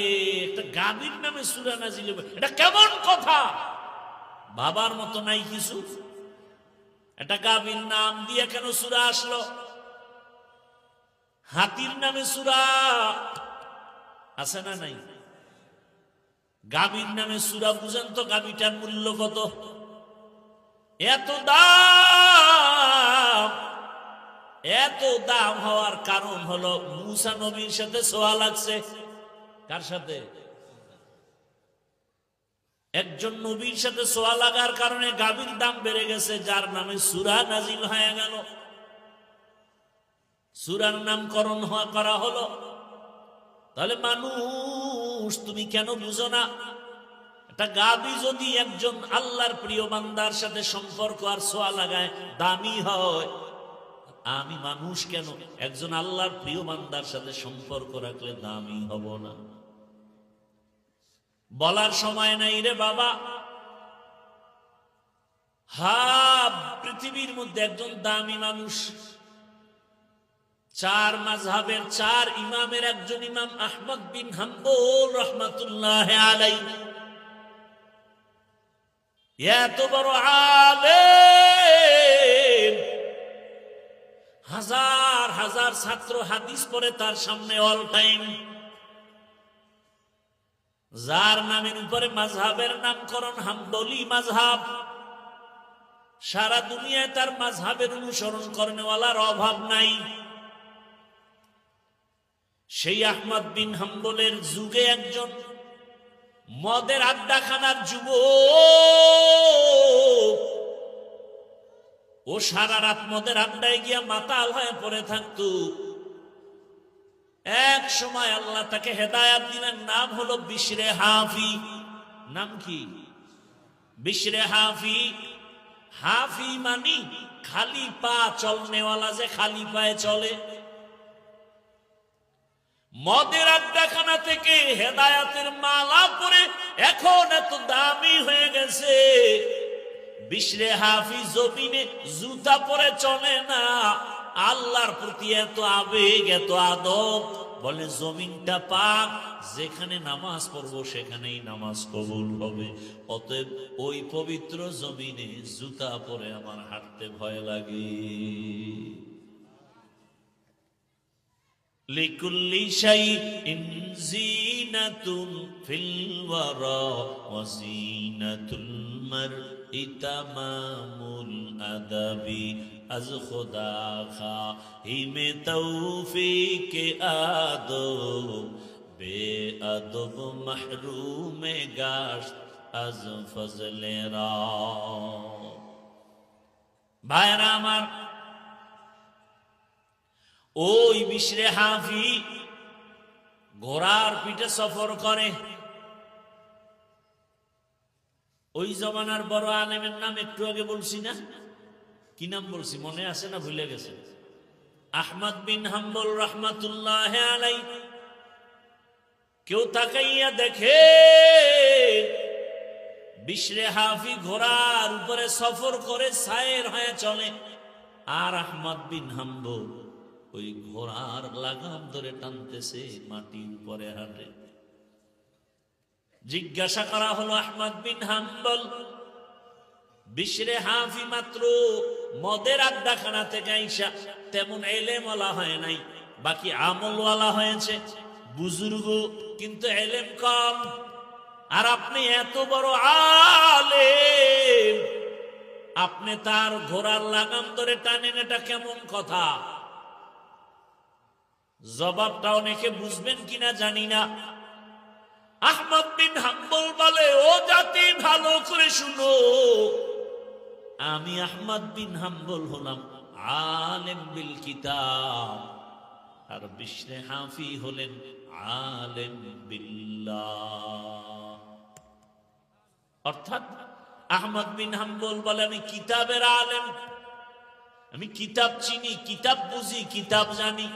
একটা গাভীর নামে সূরা নাজিল হবে, এটা কেমন কথা? বাবার মতো নাই কিছু। একটা গাভীর নাম দিয়ে কেন সূরা আসলো? হাতির নামে সূরা আছে না নাই? গাভীর নামে সূরা, বুঝেন তো গাভীটার মূল্য কত? এত দাম। এত দাম হওয়ার কারণ হলো মূসা নবীর সাথে ছোঁয়া লাগছে। কার সাথে? একজন নবীর সাথে ছোঁয়া লাগার কারণে গাভীর দাম বেড়ে গেছে, যার নামে সূরা নাজিল হয়ে গেল। সূরার নামকরণ করা হলো। তাহলে মানুষ তুমি কেন বুঝো না? একটা গাভী যদি একজন আল্লাহর প্রিয় বান্দার সাথে সম্পর্ক আর ছোঁয়া লাগায় দামি হয়, আমি মানুষ কেন একজন আল্লাহর প্রিয় বান্দার সাথে সম্পর্ক রাখলে দামি হব না? বলার সময় নাই রে বাবা। পৃথিবীর মধ্যে একজন দামি মানুষ, চার মাযহাবের চার ইমামের একজন ইমাম আহমদ বিন হাম্বল রাহমাতুল্লাহ আলাইহি। এত বড় আলেম, হাজার হাজার ছাত্র হাদিস পড়ে তার সামনে অল টাইম। যার নামের উপরে মাযহাবের নামকরণ হাম্বলি মাযহাব, সারা দুনিয়ায় তার মাযহাবের অনুসরণ করেনওয়ালার অভাব নাই। সেই আহমদ বিন হাম্বলের যুগে একজন মদের আড্ডাখানার যুবক, ও সারা রাত মদের আড্ডায় গিয়া মাতাল হয়ে পড়ে থাকতো। এক সময় আল্লাহ তাকে হেদায়াত দিলেন, নাম হলো বিশরে হাফি। নাম কি? বিশরে হাফি। হাফি মানি খালি পা চলনেওয়ালা, যে খালি পায়ে চলে। মদের আড্ডাখানা থেকে হেদায়াতের মালা পরে এখন এত দামি হয়ে গেছে। বিশরে হাফি জমিনে জুতা পরে চলে না, আল্লাহর প্রতি এত আবেগ, এত আদব। বলে জমিনটা পাক, যেখানে নামাজ পড়বো সেখানেই নামাজ কবুল হবে। অতএব ওই পবিত্র জমিনে জুতা পরে আমার হাঁটতে ভয় লাগে। লিকুল্লি শাইইন জিনাতুন ফিল ওয়ারা ওয়া জিনাতুল মারই তামামুল আদাবি। আজ খোদা খাহিমে তৌফিকে আদব, বে আদব মাহরুমে গাশত আজ ফজলে রা। ভাইরা আমার, ওই বিশরে হাফি ঘোড়ার পিঠে সফর করে। ওই জমানার বড় আলেমের নাম একটু আগে বলছি না? কি নাম বলছি মনে আছে না ভুলে গেছে? আহমদ বিন হাম্বল রাহমাতুল্লাহ আলাইহি। কেউ তাকাইয়া দেখে বিশরে হাফি ঘোড়ার উপরে সফর করে সায়ের হয়ে চলে, আর আহমদ বিন হাম্বল ওই ঘোড়ার লাগাম ধরে টানতেছে, মাটির উপরে হাঁটে। জিজ্ঞাসা করা হলো, আহমদ বিন হাম্বল, বিশরে হাফি মাত্র মদের আড্ডাখানা থেকে আইসা তেমন এলেমওয়ালা হয় নাই, বাকি আমলওয়ালা হয়েছে, বুজুর্গ কিন্তু এলেম কম, আর আপনি এত বড় আলেম, আপনি তার ঘোড়ার লাগাম ধরে টানেন, এটা কেমন কথা? জবাবটা অনেকে বুঝবেন কিনা জানি না। আহমদ বিন হাম্বল বলে, ও জাতি ভালো করে শুনো, আমি আহমদ বিন হাম্বল হলাম আলেম বিল কিতাব, আর বিশরে হাফি হলেন আলেম বিল্লাহ। অর্থাৎ আহমদ বিন হাম্বল বলে, আমি কিতাবের আলেম, আমি কিতাব চিনি, কিতাব বুঝি, কিতাব জানি,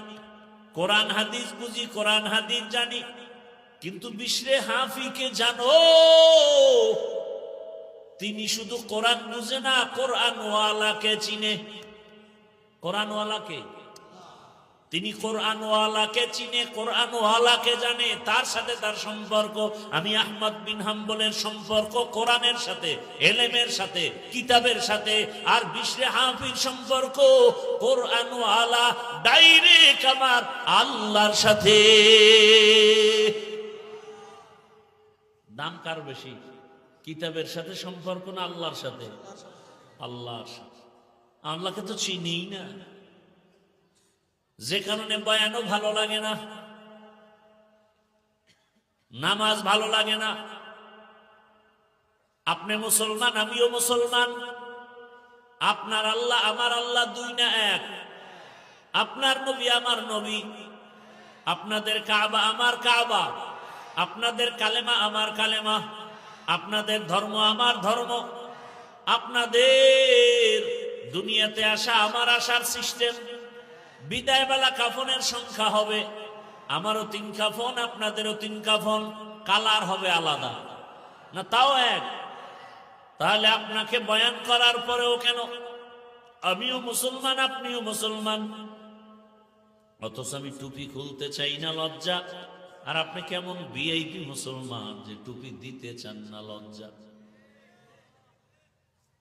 কোরআন হাদিস বুঝি, কোরআন হাদিস জানি। কিন্তু বিশরে হাফিকে জানো, তিনি শুধু কোরআন বুঝে না, কোরআনওয়ালাকে চিনে। কোরআনওয়ালাকে তিনি কোরআনওয়ালাকে চিনে, কোরআনওয়ালাকে জানে, তার সাথে তার সম্পর্ক। আমি আহমদ বিন হাম্বলের সম্পর্ক কোরআনের সাথে, এলেমের সাথে, কিতাবের সাথে। আর বিশরে হাফির সম্পর্ক কোরআনওয়ালা ডাইরেক্ট আমার আল্লাহর সাথে। দাম কার বেশি? কিতাবের সাথে সম্পর্ক না আল্লাহর সাথে? আল্লাহর সাথে। আল্লাহকে তো চিনিই না, যে কারণে বয়ানও ভালো লাগে না, নামাজ ভালো লাগে না। আপনি মুসলমান, আমিও মুসলমান, আপনার আল্লাহ আমার আল্লাহ দুই না এক, আপনার নবী আমার নবী, আপনাদের কাবা আমার কাবা, আপনাদের কালেমা আমার কালেমা, আপনাদের ধর্ম আমার ধর্ম, আপনাদের দুনিয়াতে আসা আমার আসার সিস্টেম। বিদায় বেলা কাফনের সংখ্যা হবে, আমারও 3 কাফন, আপনাদেরও 3 কাফন, কালার হবে আলাদা না, তাও এক। তাহলে আপনাকে বয়ান করার পরেও কেন আমিও মুসলমান আপনিও মুসলমান, অথচ আমি টুপি খুলতে চাই না, লজ্জা। আর আপনি কেমন ভিআইপি মুসলমান যে টুপি দিতে চান না, লজ্জা।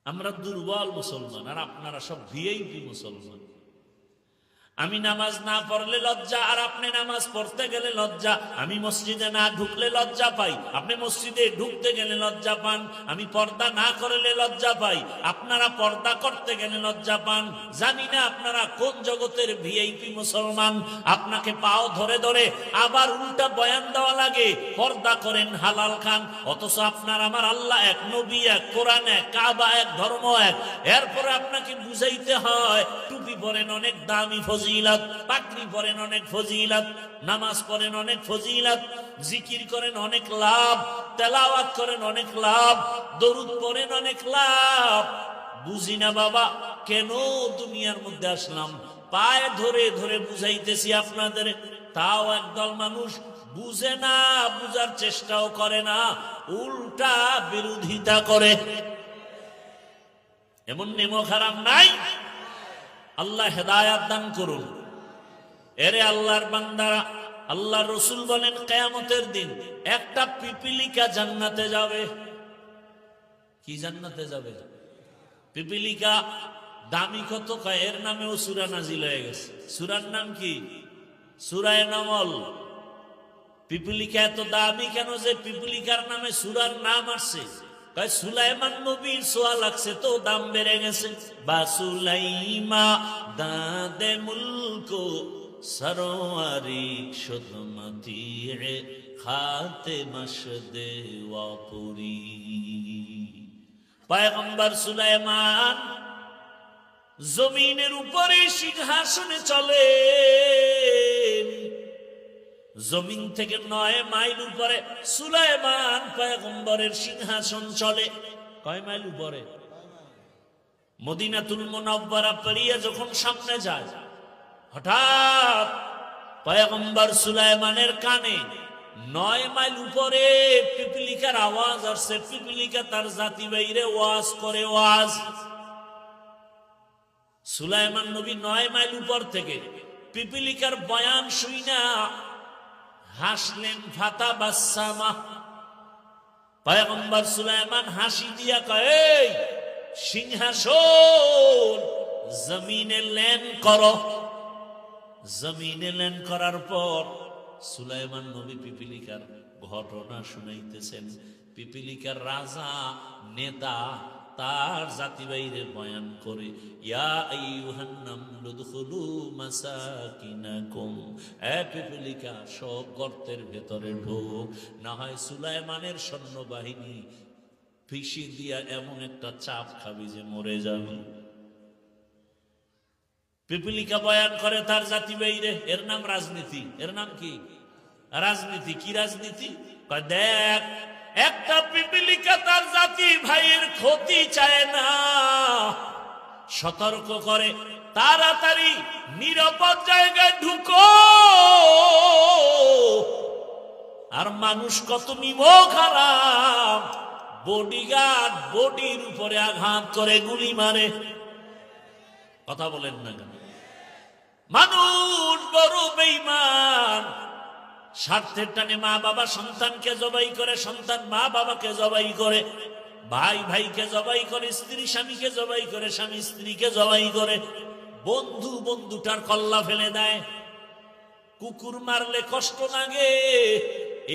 আমরা দুর্বল মুসলমান আর আপনারা সব ভিআইপি মুসলমান। আমি নামাজ না পড়লে লজ্জা আর আপনি নামাজ পড়তে গেলে লজ্জা। আমি মসজিদে না ঢুকলে লজ্জা পাই, আপনি মসজিদে ঢুকতে গেলে লজ্জা পান। আমি পর্দা না করলে লজ্জা পাই, আপনারা পর্দা করতে গেলে লজ্জা পান। জানি না আপনারা কোন জগতের ভিআইপি মুসলমান। আপনাকে পাও ধরে ধরে আবার উল্টা বয়ান দেওয়া লাগে, পর্দা করেন, হালাল খান। অথচ আপনার আমার আল্লাহ এক, নবী এক, কোরআন এক, কাবা এক, ধর্ম এক। এরপরে আপনাকে বুঝাইতে হয় টুপি পরেন অনেক দামি ফজিলত, পাগড়ি পরেন অনেক ফজিলত, নামাজ পড়েন অনেক ফজিলত, জিকির করেন অনেক লাভ, তেলাওয়াত করেন অনেক লাভ, দরুদ পড়েন অনেক লাভ। বুঝি না বাবা কেন দুনিয়ার মধ্যে আসলাম। পায়ে ধরে ধরে বুঝাইতেছি আপনাদের, তাও একদল মানুষ বুঝে না, বুঝার চেষ্টাও করে না, উল্টা বিরোধিতা করে। এমন নেমো খারাপ নাই? আল্লাহ হেদায়াত দান করুন। এরে আল্লাহর বান্দারা, আল্লাহ রসুল বলেন কিয়ামতের দিন একটা পিপিলিকা জান্নাতে যাবে। কি জান্নাতে যাবে? পিপিলিকা। দামি কত? এর নামেও সূরা নাজিল হয়ে গেছে। সূরার নাম কি? সূরা নামল। পিপিলিকা এত দামি কেন যে পিপিলিকার নামে সূরার নাম আসছে? সুলাইমান নবীর সোয়া লাগছে তো দাম বেড়ে গেছে। বা সুলাইমা দাদে মুলকো সরোয়ারি শুধমতি খাতে মশদে ওয়াপুরি। পয়গম্বর সুলাইমান জমিনের উপরে সিংহাসনে চলে। জমিন থেকে 9 মাইল উপরে সুলাইমান পয়গম্বরের সিংহাসন চলে। কয় মাইল উপরে? মদিনাতুল মুনাওয়ারা পেরিয়ে যখন সামনে যায়, হঠাৎ পয়গম্বর সুলাইমানের কানে 9 মাইল উপরে পিপিলিকার আওয়াজ আসছে। পিপিলিকা তার জাতি বাইরে ওয়াজ করে। ওয়াজ সুলাইমান নবী 9 মাইল উপর থেকে পিপিলিকার বয়ান শুইনা হাসলেন। ফাতা বাসামা। পয়গম্বর সুলাইমান হাসি দিয়া কয়, এই সিংহাসন জমিনে লেন করো। জমিনে লেন করার পর সুলাইমান নবী পিপিলিকার ঘটনা শুনাইতেছেন। পিপিলিকার রাজা, নেতা তার জাতি বাইরে বয়ান করে, ইয়া আইয়ুহান নামলু দুখুলু মাসাকিনাকুম। এ পিপিলিকা, সব গর্তের ভেতরে ঢোক, না হয় সুলাইমানের সৈন্যবাহিনী ফিসি দিয়া এমন একটা চাপ খাবি যে মরে যাবে। পিপিলিকা বয়ান করে তার জাতি বাইরে। এর নাম রাজনীতি। এর নাম কি? রাজনীতি। কি রাজনীতি? দেখ, একটা পিপিলিকা তার জাতি ভাইয়ের ক্ষতি চায় না, সতর্ক করে, তাড়াতাড়ি নিরাপদ জায়গায় ঢুকো। আর মানুষ কত নিমক হারাম, বডিগার্ড বডির উপরে আঘাত করে, গুলি মারে। কথা বলেন না কেন? মানুষ বড় বেঈমান। স্বার্থের টানে মা বাবা সন্তানকে জবাই করে, সন্তান মা বাবাকে জবাই করে, ভাই ভাইকে জবাই করে, স্ত্রী স্বামীকে জবাই করে, স্বামী স্ত্রীকে জবাই করে, বন্ধু বন্ধুটার কল্লা ফেলে দেয়। কুকুর মারলে কষ্ট লাগে,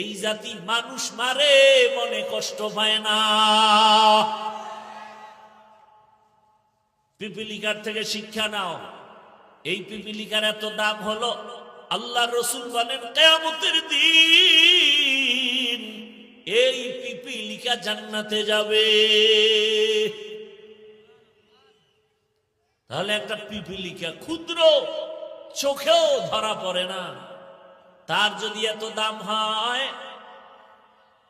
এই জাতি মানুষ মারে মনে কষ্ট পায় না। পিপিলিকার থেকে শিক্ষা নাও। এই পিপিলিকার এত দাম হলো, আল্লাহ রসুল বলেন কিয়ামতের দিন এই পিপিলিকা জান্নাতে যাবে। তাহলে একটা পিপিলিকা ক্ষুদ্র, চোখেও ধরা পড়ে না, তার যদি এত দাম হয়,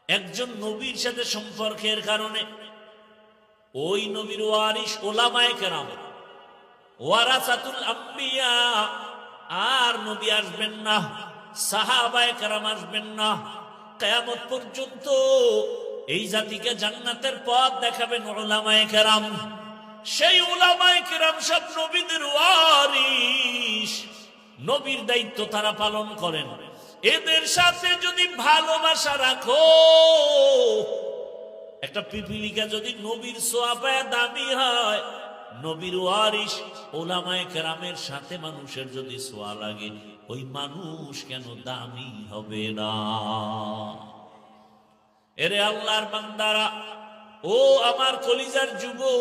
একজন নবীর সাথে সম্পর্কের কারণে ওই নবীর ওয়ারিস ওলামায়ে কেরাম, ওয়ারাসাতুল আম্বিয়া, আর নবী আসবেন না, সাহাবায়ে কেরাম আসবেন না, কিয়ামত পর্যন্ত এই জাতিকে জান্নাতের পথ দেখাবেন উলামায়ে কেরাম। সেই উলামায়ে কেরাম সব নবীদের ওয়ারিস, নবীর দায়িত্ব তারা পালন করেন। এদের সাথে যদি ভালোবাসা রাখো, একটা পিপিলিকা যদি নবীর সোয়াবে দামি হয়, নবীর ওয়ারিস উলামায়ে কেরামের সাথে মানুষের যদি সোয়া লাগে, ওই মানুষ কেন দামি হবে না? এরে আল্লাহর বান্দারা, ও আমার কলিজার যুবক,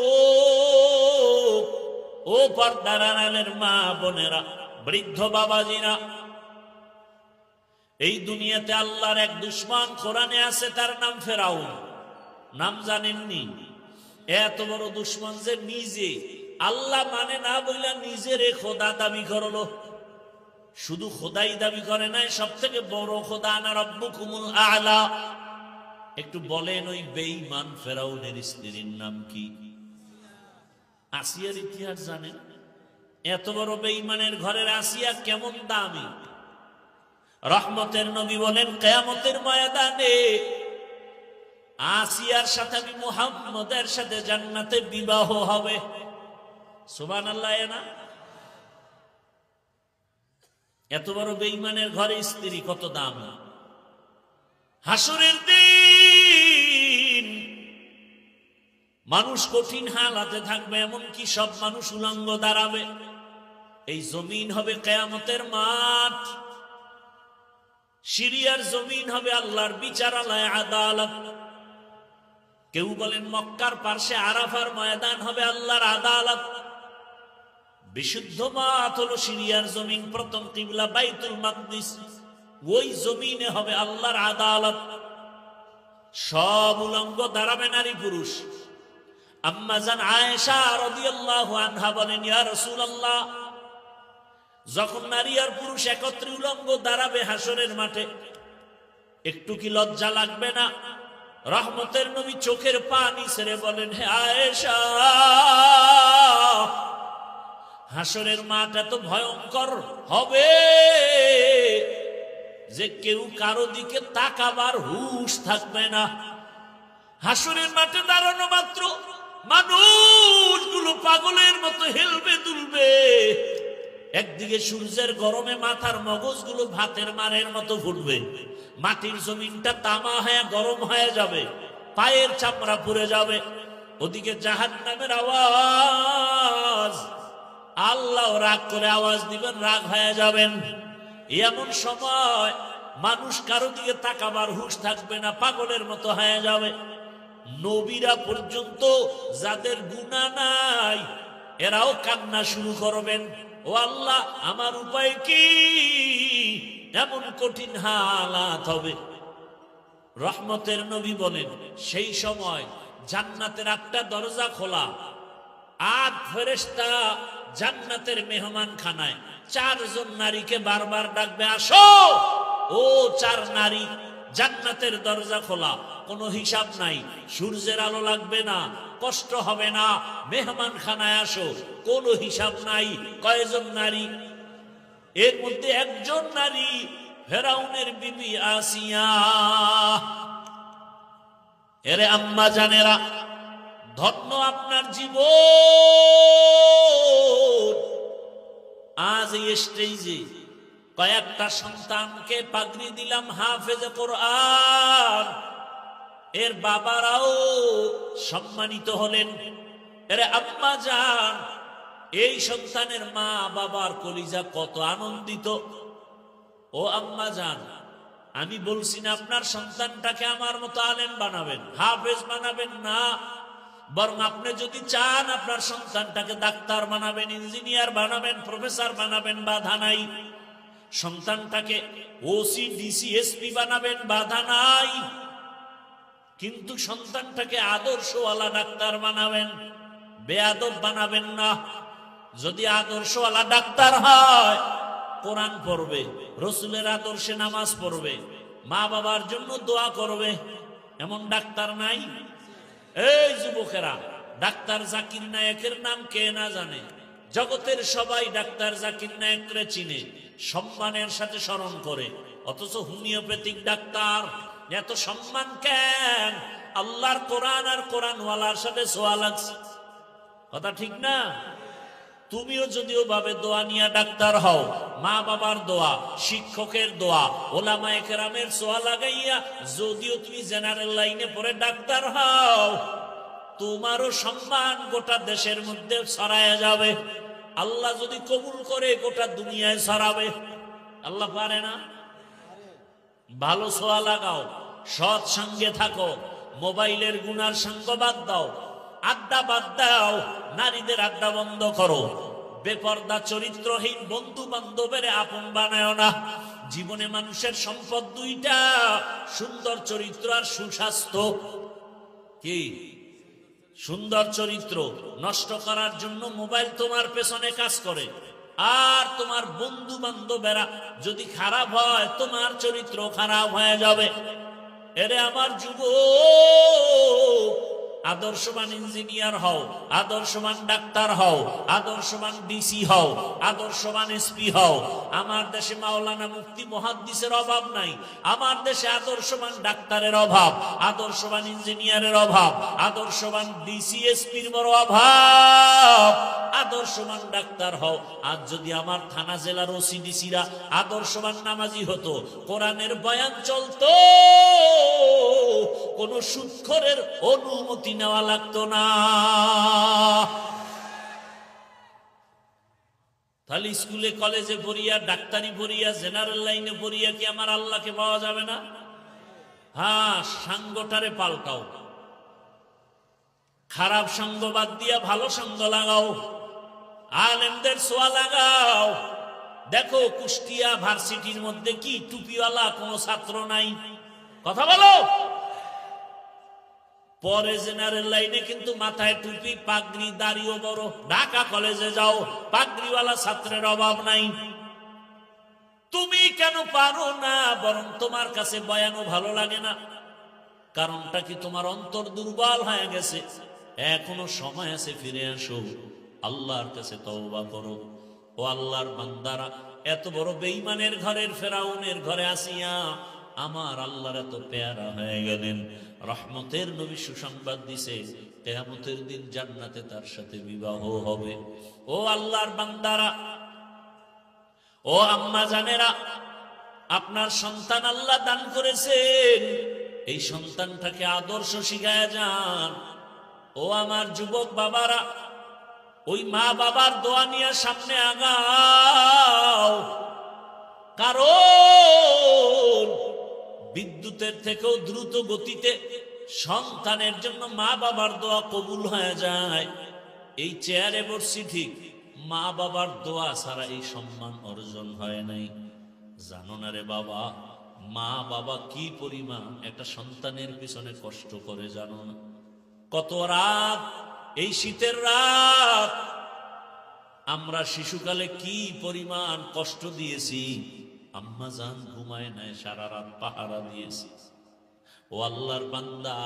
ও পর্দার আড়ালের মা বোনেরা, বৃদ্ধ বাবাজিরা, এই দুনিয়াতে আল্লাহর এক দুশমন কোরআনে আছে, তার নাম ফেরাউন। নাম জানেননি? এত বড় দুশমন যে নিজে আল্লাহ মানে না বইলা নিজের খোদা দাবি করলো। শুধু খোদাই দাবি করে নাই, সব থেকে বড় খোদা আনা রব্বুকুমুল আলা। একটু বলেন ওই বেঈমান ফেরাউনের স্ত্রীর নাম কি? আসিয়ার ইতিহাস জানেন? এত বড় বেঈমানের ঘরের আসিয়া কেমন দামি। রহমতের নবী বলেন, কিয়ামতের ময়দানে আসিয়ার সাথে আমি মুহাম্মদের সাথে জান্নাতে বিবাহ হবে। সুবহানাল্লাহ। না, এত বড় বেঈমানের ঘরে স্ত্রী কত দাম। হাসরের দিন মানুষ কঠিন হালাতে থাকবে, এমনকি সব মানুষ উলঙ্গ দাঁড়াবে। এই জমিন হবে কিয়ামতের মাঠ। সিরিয়ার জমিন হবে আল্লাহর বিচারালয়, আদালত। কেউ বলেন মক্কার পার্শ্বে আরাফার ময়দান হবে আল্লাহর আদালত। বিশুদ্ধ মাঠ হলো সিরিয়ার জমিন, প্রথম কিবলা বাইতুল মাকদিস। ওই জমিনে হবে আল্লাহর আদালত। সব উলঙ্গ দাঁড়াবে নারী পুরুষ। আম্মা জান আয়েশা রাদিয়াল্লাহু আনহা বলেন, ইয়া রাসূলুল্লাহ, যখন নারী আর পুরুষ একত্রে উলঙ্গ দাঁড়াবে হাসরের মাঠে, একটু কি লজ্জা লাগবে না? রহমতের নবী চোখের পানি ছেড়ে বলেন, হে আয়েশা, হাসরের মাঠ এত ভয়ঙ্কর হবে যে কেউ কারো দিকে তাকাবার হুঁশ থাকবে না। হাসরের মাঠে দাঁড়ানো মাত্র মানুষগুলো পাগলের মতো হেলবে দুলবে। একদিকে সূর্যের গরমে মাথার মগজগুলো ভাতের মারের মতো ফুটবে, মাটির জমিনটা তামা হয়ে গরম হয়ে যাবে, পায়ের চামড়া পুড়ে যাবে। ওদিকে জাহান্নামের আওয়াজ, আল্লাহ রাগ করে আওয়াজ দিবেন, রাগ হয়ে যাবেন। এমন সময় মানুষ কারো দিকে তাকাবার হুঁশ থাকবে না, পাগলের মতো হয়ে যাবে। নবীরা পর্যন্ত যাদের গুনাহ নাই, এরাও কান্না শুরু করবেন, ও আল্লাহ আমার উপায় কি? এমন কঠিন হালাত হবে। রহমতের নবী বলেন, সেই সময় জান্নাতের একটা দরজা খোলা, ৮ ফেরেশতা জান্নাতের মেহমান খানায় 4 জন নারীকে বারবার ডাকবে, আসো। ও 4 নারী, জান্নাতের দরজা খোলা, কোনো হিসাব নাই, সূর্যের আলো লাগবে না, কষ্ট হবে না, মেহমান খানায় আসো, কোনো হিসাব নাই। কয়জন নারী? এর মধ্যে একজন নারী ফেরাউনের বিবি আসিয়া। এরে আম্মা জানেরা, ধন্য আপনার জীবন। আজ এই স্টেজে কয়েকটা সন্তানকে পাগড়ি দিলাম হাফেজে কোরআন, এর বাবারাও সম্মানিত হলেন। এরে আম্মা জান, এই সন্তানের মা বাবার কলিজা কত আনন্দিত। ও আম্মা জান, আমি বলছি না আপনার সন্তানটাকে আমার মতো আলেম বানাবেন, হাফেজ বানাবেন না, বরং আপনি যদি চান আপনার সন্তানটাকে ডাক্তার বানাবেন, ইঞ্জিনিয়ার বানাবেন, প্রফেসর বানাবেন, বাধা নাই। সন্তানটাকে ওসি, ডিসি, এসপি বানাবেন, বাধা নাই। কিন্তু সন্তানটাকে আদর্শওয়ালা ডাক্তার বানাবেন, বেয়াদব বানাবেন না। যদি আদর্শওয়ালা ডাক্তার হয়, কোরআন পড়বে, রসুলের আদর্শে নামাজ পড়বে, মা বাবার জন্য দোয়া করবে, এমন ডাক্তার নাই? এই যুবকেরা, ডাক্তার জাকির নায়েকের নাম কে না জানে? জগতের সবাই ডাক্তার জাকির নায়েককে চিনে, সম্মানের সাথে স্মরণ করে, অথচ হোমিওপ্যাথিক ডাক্তার এত সম্মান কেন? আল্লাহর কোরআন আর কোরআনওয়ালার সাথে ছোঁয়া লাগছে। কথা ঠিক না? তুমিও যদিও ভাবে দোয়া নিয়ে ডাক্তার হও, মা বাবার দোয়া, শিক্ষকের দোয়া, ওলামায়ে কেরামের ছোঁয়া লাগাইয়া যদিও তুমি জেনারেল লাইনে পড়ে ডাক্তার হও, তোমারও সম্মান গোটা দেশের মধ্যে ছড়ায়া যাবে। আল্লাহ যদি কবুল করে গোটা দুনিয়ায় ছড়াবে। আল্লাহ পারে না? ভালো ছোঁয়া লাগাও, সৎ সঙ্গে থাকো, মোবাইলের গুনার সঙ্গ বাদ দাও, আড্ডা বাদ দাও, নারীদের আড্ডা বন্ধ করো, বেপর্দা চরিত্রহীন বন্ধু বান্ধবের আপন বানায় না। জীবনে মানুষের সম্পদ দুইটা, সুন্দর চরিত্র আর সুস্বাস্থ্য। কি? সুন্দর চরিত্র নষ্ট করার জন্য মোবাইল তোমার পেছনে কাজ করে, আর তোমার বন্ধু বান্ধবেরা যদি খারাপ হয় তোমার চরিত্র খারাপ হয়ে যাবে। এরে আমার যুবক, আদর্শবান ইঞ্জিনিয়ার হও, আদর্শবান ডাক্তার হও, আদর্শবান ডিসি হও, আদর্শবান এসপি হও। আমার দেশে মাওলানা মুফতি মুহাদ্দিসের অভাব নাই। আমার দেশে আদর্শবান ডাক্তারের অভাব, আদর্শবান ইঞ্জিনিয়ারের অভাব, আদর্শবান ডিসি এসপির বড় অভাব। আদর্শবান ডাক্তার হও। আজ যদি আমার থানা জেলার ওসিডিসিরা আদর্শবান নামাজি হতো, কোরআনের বয়ান চলতো, কোন সুদখোরের অনুমতি নেওয়া লাগতো না। তাহলে স্কুলে কলেজে পড়িয়া, ডাক্তারি পড়িয়া, জেনারেল লাইনে পড়িয়া কি আমার আল্লাহকে পাওয়া যাবে না? হ্যাঁ, সাঙ্গটারে পাল্টাও, খারাপ সঙ্গ বাদ দিয়া ভালো সঙ্গ লাগাও, আলেমদের ছোঁয়া লাগাও। দেখো কুষ্টিয়া ভার্সিটির মধ্যে কি টুপিওয়ালা কোনো ছাত্র নাই? কথা বলো। পরে জেনারেল লাইনে কিন্তু মাথায় টুপি, পাগড়ি, দাড়িও বড়। ঢাকা কলেজে যাও, পাগড়িওয়ালা ছাত্রের অভাব নাই। তুমি কেন পারো না? বরং তোমার কাছে বয়ানও ভালো লাগে না। কারণটা কি? তোমার অন্তর দুর্বল হয়ে গেছে। এখনো সময় আছে, ফিরে আসো, আল্লাহর কাছে তওবা করো। ও আল্লাহর বান্দারা, এত বড় বেঈমানের ঘরের ফেরাউনের ঘরে আসিয়া আমার আল্লাহর এত পেয়ারা হয়ে গেলেন। রহমতের নবী সুসংবাদ দিছে, কিয়ামতের দিন জান্নাতে তার সাথে বিবাহ হবে। ও আল্লাহর বান্দারা, ও আম্মা জানেরা, আপনার সন্তান আল্লাহ দান করেছেন, এই সন্তানটাকে আদর্শ শিখায়া যান। ও আমার যুবক বাবারা, ওই মা বাবার দোয়া নিয়ে সামনে আগাও। কারণ বিদ্যুতের থেকেও দ্রুত গতিতে সন্তানের জন্য মা বাবার দোয়া কবুল হয়ে যায়। এই চেয়ারে বসছি ঠিক, মা বাবার দোয়া ছাড়া এই সম্মান অর্জন হয় নাই। জানো না রে বাবা, মা বাবা কি পরিমাণ একটা সন্তানের পিছনে কষ্ট করে জানো না? কত রাত, এই শীতের রাত আমরা শিশুকালে কি পরিমাণ কষ্ট দিয়েছি। আম্মা জান ঘুমায় নাই, সারা রাত পাহারা দিয়েছি। ও আল্লাহর বান্দা,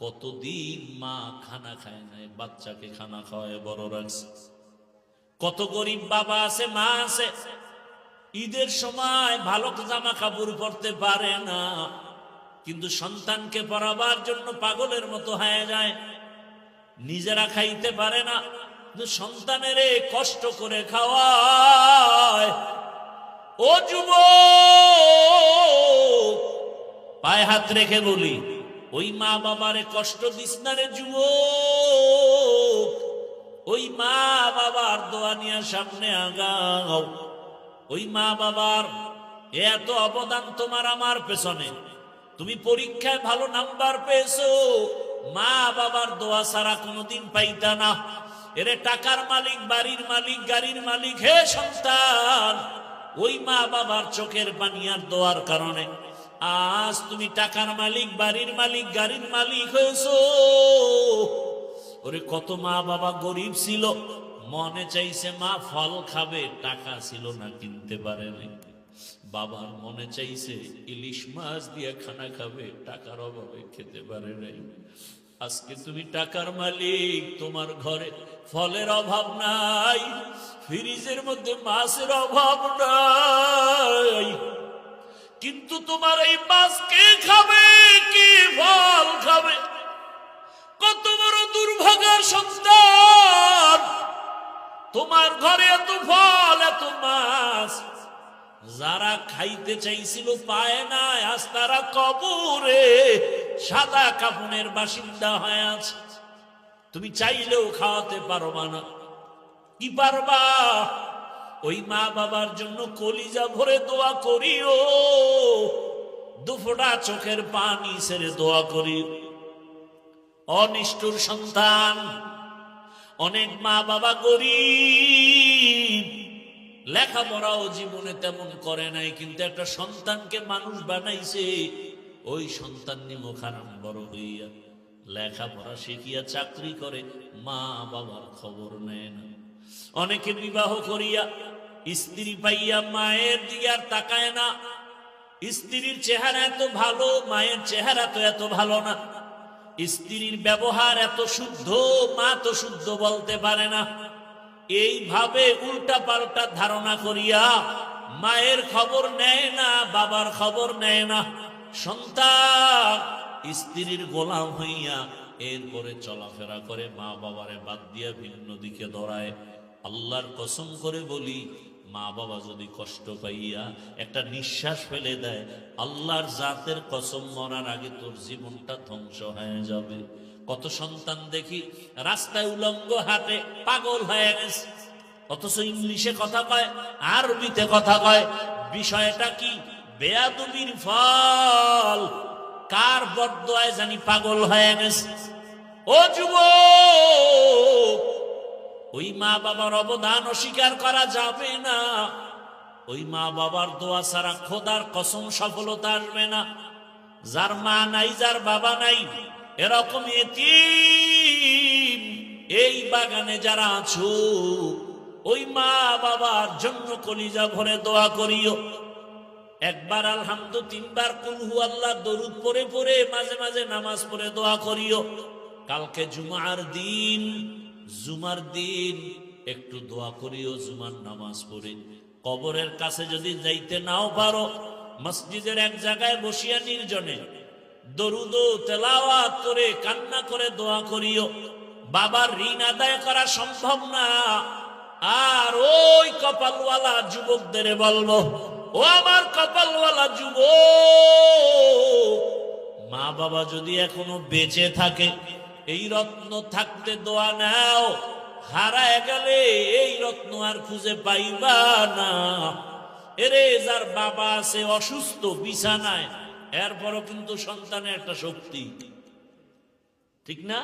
কতদিন মা খানা খায় নাই, বাচ্চাকে খানা খাওয়ায় বড় রাখছে। কত গরিব বাবা আছে, মা আছে, ঈদের সময় ভালো জামা কাপড় পরতে পারে না, কিন্তু সন্তানকে পরাবার জন্য পাগলের মতো হয়ে যায়। নিজেরা খাইতে পারে না, কিন্তু সন্তানের কষ্ট করে খাওয়ায়। ও যুবক, পায়ে হাত রেখে বলি, ওই মা বাবারে কষ্ট দিস না রে যুবক। ওই মা বাবার দোয়া নিয়ে সামনে আগাও। ওই মা বাবার এত অবদান তোমার আমার পেছনে। তুমি পরীক্ষায় ভালো নাম্বার পেয়েছো, মা বাবার দোয়া ছাড়া কোনোদিন পাইতা না। এরে টাকার মালিক, বাড়ির মালিক, গাড়ির মালিক, হে সন্তান, ওই মা বাবার চোখের পানি আর দোয়ার কারণে আজ তুমি টাকার মালিক, বাড়ির মালিক, গাড়ির মালিক হয়েছো। ওরে কত মা বাবা গরিব ছিল, মনে চাইছে মা ফল খাবে, টাকা ছিল না, কিনতে পারে নাই। বাবার মনে চাইছে ইলিশ মাছ দিয়ে খানা খাবে, টাকার অভাবে খেতে পারে নাই। আজকে তুমি টাকার মালিক, তোমার ঘরে ফলের অভাব নাই, ফ্রিজের মধ্যে মাছের অভাব নাই, কিন্তু তোমার এই মাছ কে খাবে, কে ফল খাবে? কত বড় দুর্ভাগা সন্তান! তোমার ঘরে এত ফল, এত মাছ, যারা খাইতে চাইছিল পায় না, আজ তারা কবরে সাদা কাফনের বাসিন্দা হয়ে আছে। তুমি চাইলেও খাওয়াতে পারবা না। কি পারবা? ওই মা বাবার জন্য কলিজা ভরে দোয়া করিও, দুফোঁটা চোখের পানি ছেড়ে দোয়া করিও। অনিষ্ঠুর সন্তান, অনেক মা বাবা গরিব, লেখাপড়াও জীবনে তেমন করে নাই, কিন্তু একটা সন্তানকে মানুষ বানাইছে। ওই সন্তান নিমখারাম বড় হইয়া লেখাপড়া শিখিয়া চাকরি করে, মা বাবার খবর নেয় না। অনেকে বিবাহ করিয়া স্ত্রী পাইয়া মায়ের দিকে আর তাকায় না। স্ত্রীর চেহারা এত ভালো, মায়ের চেহারা তো এত ভালো না। স্ত্রীর ব্যবহার এত শুদ্ধ, মা তো শুদ্ধ বলতে পারে না। এইভাবে উল্টা পাল্টা ধারণা করিয়া মায়ের খবর নেয় না, বাবার খবর নেয় না। সন্তান স্ত্রীর গোলাম হইয়া এরপরে চলাফেরা করে, মা বাবারে বাদ দিয়া ভিন্ন দিকে দৌড়ায়। আল্লাহর কসম করে বলি, মা বাবা যদি কষ্ট পাইয়া একটা নিঃশ্বাস ফেলে দেয়, আল্লাহর জাতের কসম, মরার আগে তোর জীবনটা ধ্বংস হয়ে যাবে। কত সন্তান দেখি রাস্তায় উলঙ্গ হাঁটে, পাগল হয়ে গেছে, অথচ ইংলিশে কথা কয়, আরবিতে কথা কয়। বিষয়টা কি? বেয়াদবির ফল। কার বদদোয়ায় জানি পাগল হয়ে গেছে। ও যুবক, ওই মা বাবার অবদান অস্বীকার করা যাবে না। ওই মা বাবার দোয়া ছাড়া খোদার কসম সফলতা আসবে না। যার মা নাই, যার বাবা নাই, এরকম এতিম এই বাগানে যারা আছো, ওই মা বাবার জন্য কলিজা ভরে দোয়া করিও। একবার আলহামদু, তিনবার কুল হু আল্লাহ দরুদ পড়ে পড়ে মাঝে মাঝে নামাজ পড়ে দোয়া করিও। কালকে জুমার দিন একটু দোয়া করিও, জুমার নামাজ পড়ে। কবরের কাছে যদি যাইতে নাও পারো, মসজিদের এক জায়গায় বসিয়া নির্জনে দরুদ তেলাওয়াত করে কান্না করে দোয়া করিও। বাবার ঋণ আদায় করা সম্ভব না। আর ওই কপালওয়ালা যুবকদের বলবো, ও আমার কপালওয়ালা যুবক, মা বাবা যদি এখনো বেঁচে থাকে, এই রত্ন থাকতে দোয়া নাও। হারায় গেলে এই রত্ন আর খুঁজে পাইবা না। এরে যার বাবা আছে অসুস্থ বিছানায়, এরপরও কিন্তু সন্তানের একটা শক্তি, ঠিক না?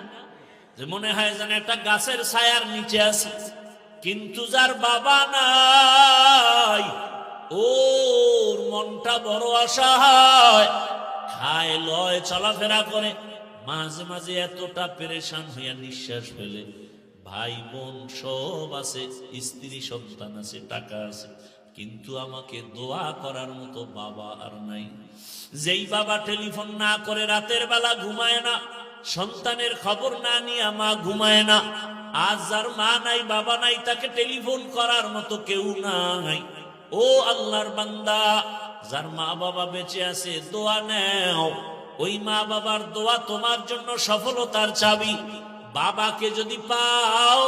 যে মনে হয় যেন একটা গাছের ছায়ার নিচে আছে। কিন্তু যার বাবা নাই, ওর মনটা বড় অসহায়, খায় লয় চলাফেরা করে, মাঝে মাঝে এতটা পেরেশান হইয়া নিঃশ্বাস ফেলে। ভাই বোন সব আছে, স্ত্রী সন্তান আছে, টাকা আছে, কিন্তু আমাকে দোয়া করার মতো বাবা আর নাই। যেই বাবা টেলিফোন না করে রাতের বেলা ঘুমায় না, সন্তানের খবর না নিয়ে মা ঘুমায় না। আজ যার মা নাই, বাবা নাই, তাকে টেলিফোন করার মতো কেউ নাই। ও আল্লাহর বান্দা, যার মা বাবা বেঁচে আছে, দোয়া নেও। ওই মা বাবার দোয়া তোমার জন্য সফলতার চাবি। বাবাকে যদি পাও,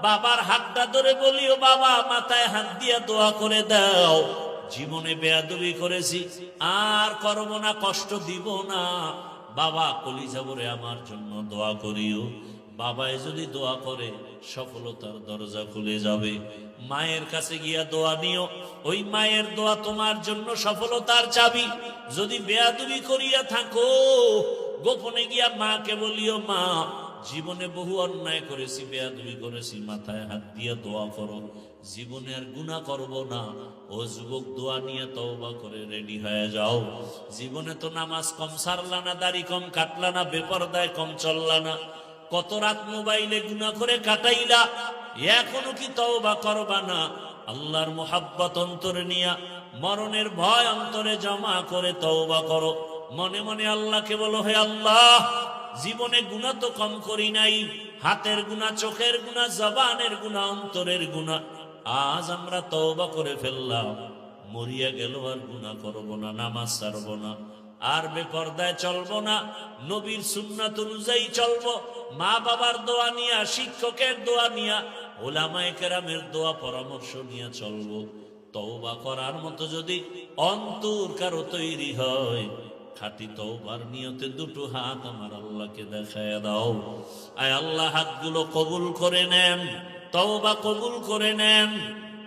বাবার হাতটা ধরে বলিও, বাবা মাথায় হাত দিয়া দোয়া করে দাও, জীবনে বেয়াদবি করেছি, আর করব না, কষ্ট দিব না। বাবা কলিজা ভরে আমার জন্য দোয়া করিও। বাবায় যদি দোয়া করে, সফলতার দরজা খুলে যাবে। মায়ের কাছে গিয়া দোয়া নিও, ওই মায়ের দোয়া তোমার জন্য সফলতার চাবি। যদি বেয়াদবি করিয়া থাকো, গোপনে গিয়া মাকে বলিও, মা জীবনে বহু অন্যায় করেছি, বেয়াদবি করেছি, মাথায় হাত দিয়ে দোয়া করো, জীবনে আর গুনাহ করব না। ও যুবক, দোয়া নিয়ে তওবা করে রেডি হয়ে যাও। জীবনে তো নামাজ কম সারলা না, দাড়ি কম কাটলা না, বেপরদায় কম চললা না, কত রাত মোবাইলে গুনাহ করে কাটাইলা, এখনো কি তওবা করবা না? আল্লাহর মোহাব্বত অন্তরে নিয়া, মরণের ভয় অন্তরে জমা করে তওবা করো। মনে মনে আল্লাহকে বলো, হে আল্লাহ, জীবনে গুনাহ তো কম করি নাই, হাতের গুনাহ, চোখের গুনাহ, জবানের গুনাহ, অন্তরের গুনাহ, আজ আমরা তওবা করে ফেললাম, মরিয়া গেল আর গুনাহ করব না, নামাজ ছাড়ব না, আর বেপরদায় চলবো না, নবীর সুন্নাত অনুযায়ী চলবো, মা বাবার দোয়া নিয়া, শিক্ষকের দোয়া নিয়া, ওলামায়ে কেরামের দোয়া পরামর্শ নিয়ে চলবো। তওবা করার মতো যদি অন্তর কারো তৈরি হয়, খাঁটি তওবার নিয়তে দুটো হাত আমার আল্লাহকে দেখায় দাও। আয় আল্লাহ, হাতগুলো কবুল করে নেন, তওবা কবুল করে নেন,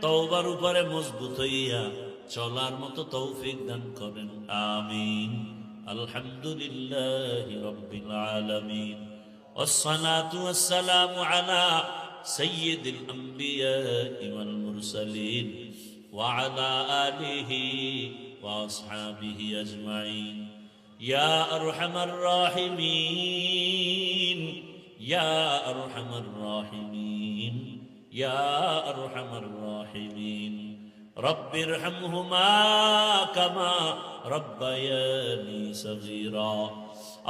তওবার উপরে মজবুত হইয়া চলার মতো তৌফিক দান করেন, আমিন। আলহামদুলিল্লাহি রাব্বিল আলামিন, ওয়াসসালাতু ওয়াসসালামু আলা সাইয়্যিদিল আমবিয়াই ওয়াল মুরসালিন ওয়া আলা আলিহি ওয়া আসহাবিহি আজমাইন। ইয়া আরহামার রাহিমিন, ইয়া আরহামার রাহিমিন, ইয়া আরহামার রাহিমিন। رب ارحمهما كما ربياني صغيرا.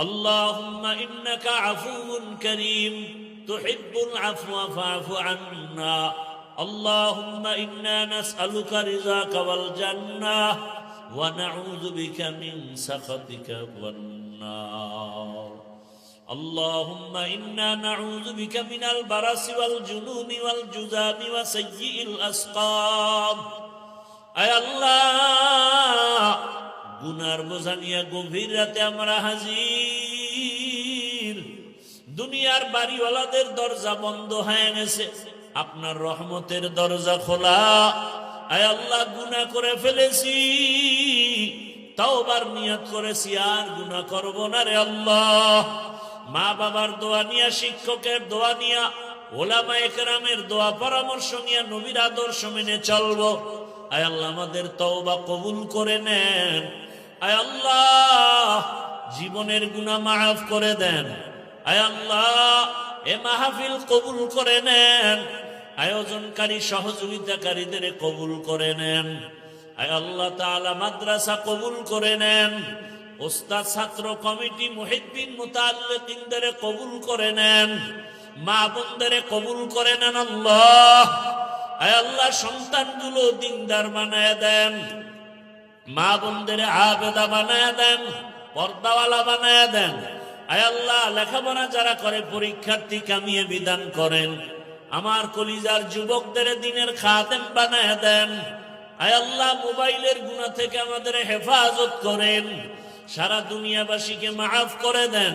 اللهم إنك عفو كريم تحب العفو فاعف عنا. اللهم إنا نسألك رضاك والجنة ونعوذ بك من سخطك والنار. اللهم إنا نعوذ بك من البرص والجنون والجذام وسيء الأسقام. আয় আল্লাহ, গুনার বোঝা নিয়ে গভীর রাতে আমরা হাজির। দুনিয়ার বাড়িওয়ালাদের দরজা বন্ধ হয়ে গেছে, আপনার রহমতের দরজা খোলা। আয় আল্লাহ, গুনাহ করে ফেলেছি, তাওবার নিয়ত করেছি, আর গুনাহ করব না রে আল্লাহ। মা বাবার দোয়া নিয়া, শিক্ষকের দোয়া নিয়া, ওলামায়ে কেরামের দোয়া পরামর্শ নিয়া নবীর আদর্শ মেনে চলবো। আয় আল্লাহ, আমাদের তওবা কবুল করে নেন। আয় আল্লাহ, জীবনের গুনাহ মাফ করে দেন। আয় আল্লাহ, এ মাহফিল কবুল করে নেন। আয়োজনকারী সহযোগিতাকারীদের কবুল করে নেন। আয় আল্লাহ তাআলা, মাদ্রাসা কবুল করে নেন। ওস্তাদ, ছাত্র কমিটি, মুহিব্বিন, মুতাআল্লিকিনদের কবুল করে নেন। মা বোনদের কবুল করে নেন আল্লাহ। আয় আল্লাহ, সন্তানগুলো দিনদার বানায় দেন, মা বোনদের আবেদা বানায় দেন, পর্দাওয়ালা বানায় দেন। আয় আল্লাহ, লেখাপড়া যারা করে পরীক্ষার্থী কামিয়ে বিধান করেন। আমার কলিজার যুবকদের দিনের খাদেম বানায় দেন। আয় আল্লাহ, মোবাইলের গুনাহ থেকে আমাদের হেফাজত করেন। সারা দুনিয়াবাসীকে মাফ করে দেন।